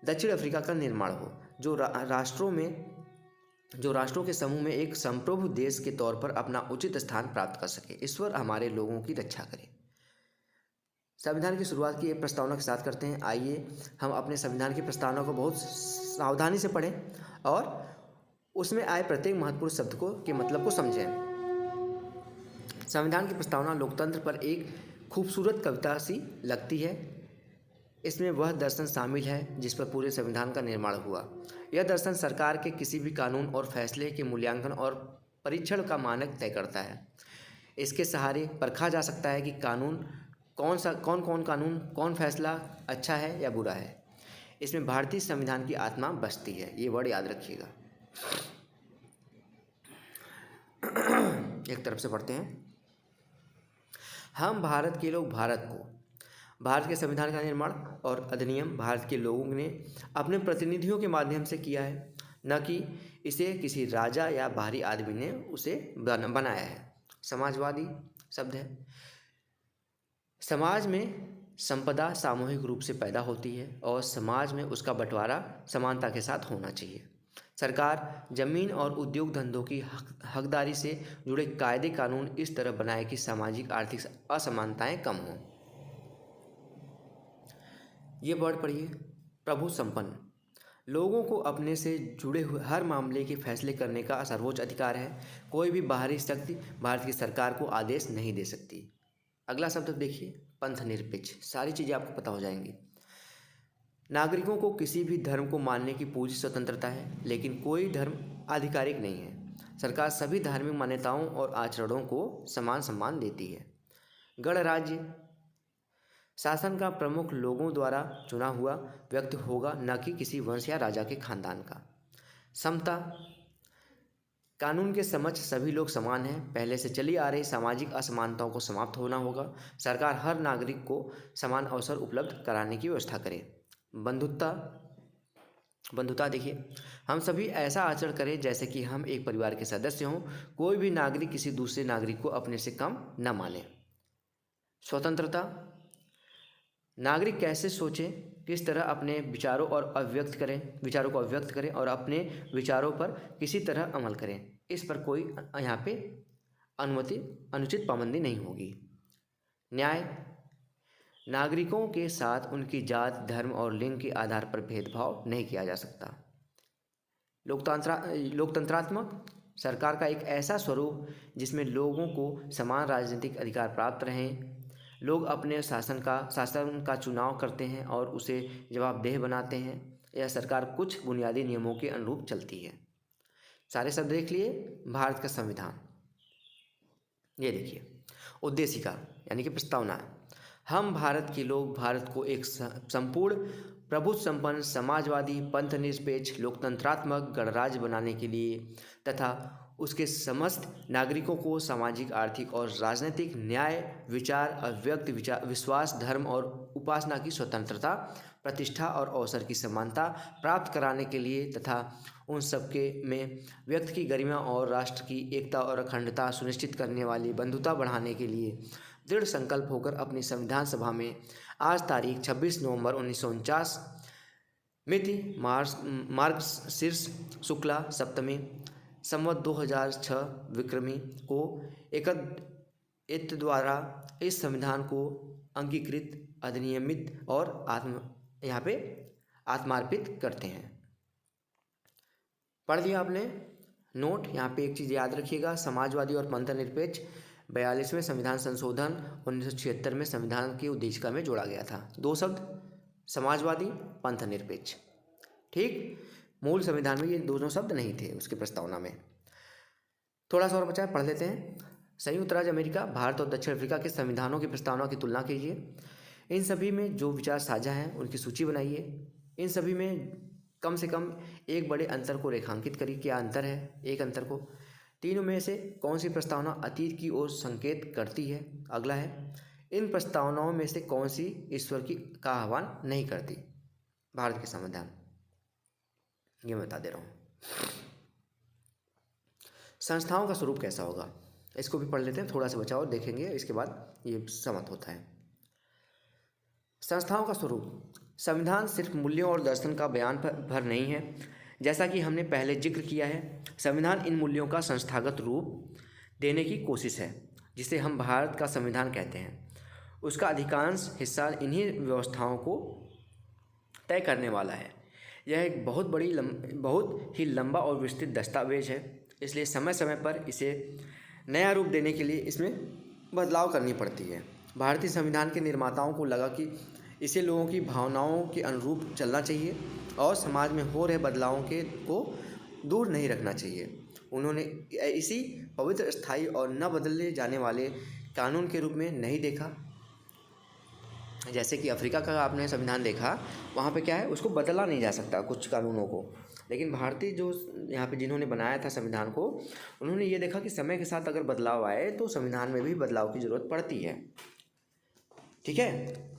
दक्षिण अफ्रीका का निर्माण हो जो राष्ट्रों के समूह में एक संप्रभु देश के तौर पर अपना उचित स्थान प्राप्त कर सके। ईश्वर हमारे लोगों की रक्षा करे। संविधान की शुरुआत की एक प्रस्तावना के साथ करते हैं। आइए हम अपने संविधान की प्रस्तावना को बहुत सावधानी से पढ़ें और उसमें आए प्रत्येक महत्वपूर्ण शब्द के मतलब को समझें। संविधान की प्रस्तावना लोकतंत्र पर एक खूबसूरत कविता सी लगती है। इसमें वह दर्शन शामिल है जिस पर पूरे संविधान का निर्माण हुआ। यह दर्शन सरकार के किसी भी कानून और फैसले के मूल्यांकन और परीक्षण का मानक तय करता है। इसके सहारे परखा जा सकता है कि कौन फैसला अच्छा है या बुरा है। इसमें भारतीय संविधान की आत्मा बसती है, ये वर्ड याद रखिएगा। एक तरफ से पढ़ते हैं। हम भारत के लोग भारत के संविधान का निर्माण और अधिनियम भारत के लोगों ने अपने प्रतिनिधियों के माध्यम से किया है, न कि इसे किसी राजा या बाहरी आदमी ने उसे बनाया है। समाजवादी शब्द है। समाज में संपदा सामूहिक रूप से पैदा होती है और समाज में उसका बंटवारा समानता के साथ होना चाहिए। सरकार जमीन और उद्योग धंधों की हकदारी से जुड़े कायदे कानून इस तरह बनाए कि सामाजिक आर्थिक असमानताएं कम हों। ये वर्ड पढ़िए। प्रभु संपन्न। लोगों को अपने से जुड़े हुए हर मामले के फैसले करने का सर्वोच्च अधिकार है। कोई भी बाहरी शक्ति भारत की सरकार को आदेश नहीं दे सकती। अगला शब्द देखिए, पंथ निरपेक्ष। सारी चीज़ें आपको पता हो जाएंगी। नागरिकों को किसी भी धर्म को मानने की पूरी स्वतंत्रता है, लेकिन कोई धर्म आधिकारिक नहीं है। सरकार सभी धार्मिक मान्यताओं और आचरणों को समान सम्मान देती है। गणराज्य शासन का प्रमुख लोगों द्वारा चुना हुआ व्यक्ति होगा, न कि किसी वंश या राजा के खानदान का। समता, कानून के समक्ष सभी लोग समान हैं। पहले से चली आ रही सामाजिक असमानताओं को समाप्त होना होगा। सरकार हर नागरिक को समान अवसर उपलब्ध कराने की व्यवस्था करे। बंधुता देखिए, हम सभी ऐसा आचरण करें जैसे कि हम एक परिवार के सदस्य हों। कोई भी नागरिक किसी दूसरे नागरिक को अपने से कम न माने। स्वतंत्रता, नागरिक कैसे सोचें, किस तरह अपने विचारों को अभिव्यक्त करें और अपने विचारों पर किसी तरह अमल करें, इस पर कोई यहाँ पे अनुचित पाबंदी नहीं होगी। न्याय, नागरिकों के साथ उनकी जात, धर्म और लिंग के आधार पर भेदभाव नहीं किया जा सकता। लोकतंत्रात्मक सरकार का एक ऐसा स्वरूप जिसमें लोगों को समान राजनीतिक अधिकार प्राप्त रहें। लोग अपने शासन का चुनाव करते हैं और उसे जवाबदेह बनाते हैं। यह सरकार कुछ बुनियादी नियमों के अनुरूप चलती है। सारे शब्द देख लिए। भारत का संविधान, ये देखिए, उद्देशिका यानी कि प्रस्तावना। हम भारत के लोग भारत को एक संपूर्ण प्रभुत्व संपन्न समाजवादी पंथनिरपेक्ष लोकतंत्रात्मक गणराज्य बनाने के लिए तथा उसके समस्त नागरिकों को सामाजिक, आर्थिक और राजनीतिक न्याय, विचार, अव्यक्त विश्वास, धर्म और उपासना की स्वतंत्रता, प्रतिष्ठा और अवसर की समानता प्राप्त कराने के लिए तथा उन सबके में व्यक्ति की गरिमा और राष्ट्र की एकता और अखंडता सुनिश्चित करने वाली बंधुता बढ़ाने के लिए दृढ़ संकल्प होकर अपनी संविधान सभा में आज तारीख 26 नवंबर 1949 मिति मार्गशीर्ष शुक्ला सप्तमी संवत 2006 विक्रमी को एकत्रित द्वारा इस संविधान को अंगीकृत, अधिनियमित और यहाँ पे आत्मार्पित करते हैं। पढ़ दिया आपने नोट। यहाँ पे एक चीज़ याद रखिएगा, समाजवादी और पंथनिरपेक्ष 42वें संविधान संशोधन 1976 में संविधान की उद्देशिका में जोड़ा गया था। दो शब्द, समाजवादी, पंथनिरपेक्ष। ठीक, मूल संविधान में ये दोनों शब्द नहीं थे उसके प्रस्तावना में। थोड़ा सा और बचा है, पढ़ लेते हैं। संयुक्त राज्य अमेरिका, भारत और दक्षिण अफ्रीका के संविधानों की प्रस्तावना की तुलना कीजिए। इन सभी में जो विचार साझा हैं उनकी सूची बनाइए। इन सभी में कम से कम एक बड़े अंतर को रेखांकित करिए। क्या अंतर है? एक अंतर को। तीनों में से कौन सी प्रस्तावना अतीत की ओर संकेत करती है? अगला है, इन प्रस्तावनाओं में से कौन सी ईश्वर का आह्वान नहीं करती? भारत के संविधान, ये मैं बता दे रहा हूँ। संस्थाओं का स्वरूप कैसा होगा, इसको भी पढ़ लेते हैं। थोड़ा सा बचाओ, देखेंगे, इसके बाद ये समाप्त होता है। संस्थाओं का स्वरूप। संविधान सिर्फ मूल्यों और दर्शन का बयान भर नहीं है। जैसा कि हमने पहले जिक्र किया है, संविधान इन मूल्यों का संस्थागत रूप देने की कोशिश है, जिसे हम भारत का संविधान कहते हैं। उसका अधिकांश हिस्सा इन्हीं व्यवस्थाओं को तय करने वाला है। यह एक बहुत ही लंबा और विस्तृत दस्तावेज है, इसलिए समय समय पर इसे नया रूप देने के लिए इसमें बदलाव करनी पड़ती है। भारतीय संविधान के निर्माताओं को लगा कि इसे लोगों की भावनाओं के अनुरूप चलना चाहिए और समाज में हो रहे बदलावों को दूर नहीं रखना चाहिए। उन्होंने इसी पवित्र, स्थायी और न बदले जाने वाले कानून के रूप में नहीं देखा। जैसे कि अफ्रीका का आपने संविधान देखा, वहाँ पे क्या है, उसको बदला नहीं जा सकता कुछ कानूनों को। लेकिन भारतीय जो यहाँ पे जिन्होंने बनाया था संविधान को, उन्होंने ये देखा कि समय के साथ अगर बदलाव आए तो संविधान में भी बदलाव की ज़रूरत पड़ती है। ठीक है,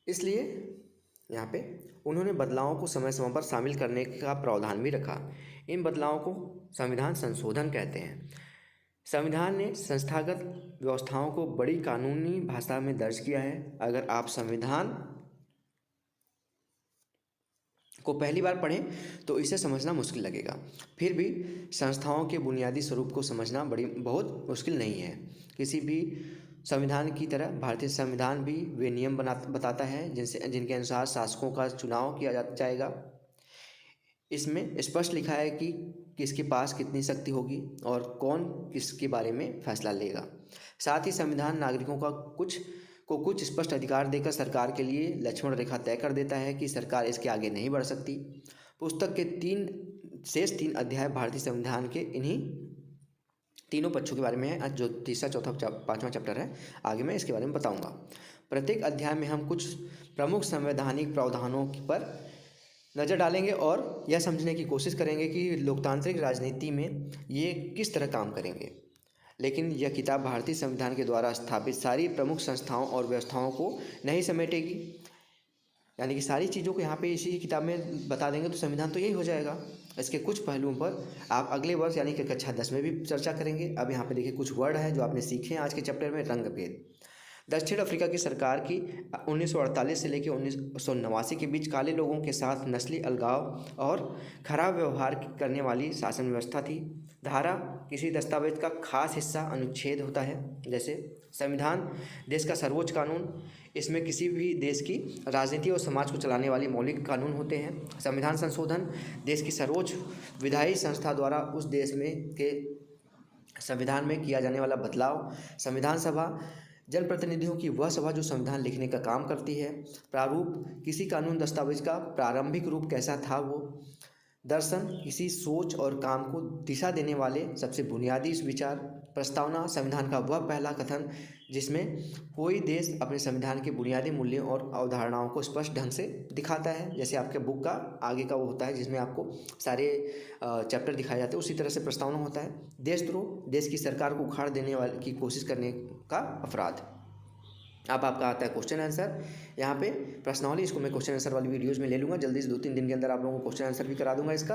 इसलिए यहाँ पे उन्होंने बदलावों को समय समय पर शामिल करने का प्रावधान भी रखा। इन बदलावों को संविधान संशोधन कहते हैं। संविधान ने संस्थागत व्यवस्थाओं को बड़ी कानूनी भाषा में दर्ज किया है। अगर आप संविधान को पहली बार पढ़ें तो इसे समझना मुश्किल लगेगा। फिर भी संस्थाओं के बुनियादी स्वरूप को समझना बहुत मुश्किल नहीं है। किसी भी संविधान की तरह भारतीय संविधान भी वे नियम बताता है जिनके अनुसार शासकों का चुनाव किया जाएगा। इसमें स्पष्ट लिखा है कि किसके पास कितनी शक्ति होगी और कौन किसके बारे में फैसला लेगा। साथ ही संविधान नागरिकों का कुछ स्पष्ट अधिकार देकर सरकार के लिए लक्ष्मण रेखा तय कर देता है कि सरकार इसके आगे नहीं बढ़ सकती। पुस्तक के शेष तीन अध्याय भारतीय संविधान के इन्हीं तीनों पक्षों के बारे में है। जो तीसरा, चौथा, पाँचवां चैप्टर है, आगे मैं इसके बारे में बताऊंगा। प्रत्येक अध्याय में हम कुछ प्रमुख संवैधानिक प्रावधानों पर नज़र डालेंगे और यह समझने की कोशिश करेंगे कि लोकतांत्रिक राजनीति में ये किस तरह काम करेंगे। लेकिन यह किताब भारतीय संविधान के द्वारा स्थापित सारी प्रमुख संस्थाओं और व्यवस्थाओं को नहीं समेटेगी। यानी कि सारी चीज़ों को यहाँ पे इसी किताब में बता देंगे तो संविधान तो यही हो जाएगा। इसके कुछ पहलुओं पर आप अगले वर्ष यानी कि कक्षा 10 में भी चर्चा करेंगे। अब यहाँ पे देखिए कुछ वर्ड है जो आपने सीखे हैं आज के चैप्टर में। रंग भेद। दक्षिण अफ्रीका की सरकार की 1948 से लेकर 1989 के बीच काले लोगों के साथ नस्ली अलगाव और खराब व्यवहार करने वाली शासन व्यवस्था थी। धारा किसी दस्तावेज का खास हिस्सा अनुच्छेद होता है। जैसे संविधान देश का सर्वोच्च कानून, इसमें किसी भी देश की राजनीति और समाज को चलाने वाली मौलिक कानून होते हैं। संविधान संशोधन देश की सर्वोच्च विधायी संस्था द्वारा उस देश में के संविधान में किया जाने वाला बदलाव। संविधान सभा जनप्रतिनिधियों की वह सभा जो संविधान लिखने का काम करती है। प्रारूप किसी कानून दस्तावेज का प्रारंभिक रूप कैसा था वो। दर्शन किसी सोच और काम को दिशा देने वाले सबसे बुनियादी विचार। प्रस्तावना संविधान का वह पहला कथन जिसमें कोई देश अपने संविधान के बुनियादी मूल्यों और अवधारणाओं को स्पष्ट ढंग से दिखाता है। जैसे आपके बुक का आगे का वो होता है जिसमें आपको सारे चैप्टर दिखाए जाते हैं, उसी तरह से प्रस्तावना होता है। देशद्रोह देश की सरकार को उखाड़ देने वाले की कोशिश करने का अपराध। अब आपका आता है क्वेश्चन आंसर। यहाँ पे प्रश्नावली, इसको मैं क्वेश्चन आंसर वाली वीडियोस में ले लूँगा जल्दी से, 2-3 दिन के अंदर आप लोगों को क्वेश्चन आंसर भी करा दूंगा इसका।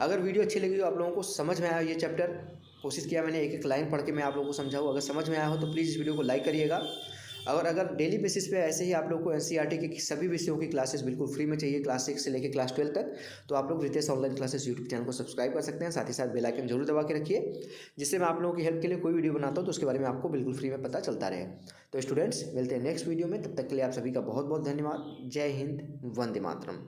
अगर वीडियो अच्छी लगी हो, आप लोगों को समझ में आया ये चैप्टर, कोशिश किया मैंने एक एक लाइन पढ़ के मैं आप लोगों को समझाऊँ, अगर समझ में आया हो तो प्लीज़ इस वीडियो को लाइक करिएगा। अगर डेली बेसिस पे ऐसे ही आप लोग को एनसीईआरटी के सभी विषयों की क्लासेस बिल्कुल फ्री में चाहिए, क्लास 6 से लेकर क्लास 12 तक, तो आप लोग Ritesh online classes YouTube channel को सब्सक्राइब कर सकते हैं। साथ ही साथ बेल आइकन जरूर दबा के रखिए, जिससे मैं आप लोगों की हेल्प के लिए कोई वीडियो बनाता हूँ तो उसके बारे में आपको बिल्कुल फ्री में पता चलता रहे। तो स्टूडेंट्स, मिलते हैं नेक्स्ट वीडियो में, तब तक के लिए आप सभी का बहुत बहुत धन्यवाद। जय हिंद, वंदे मातरम।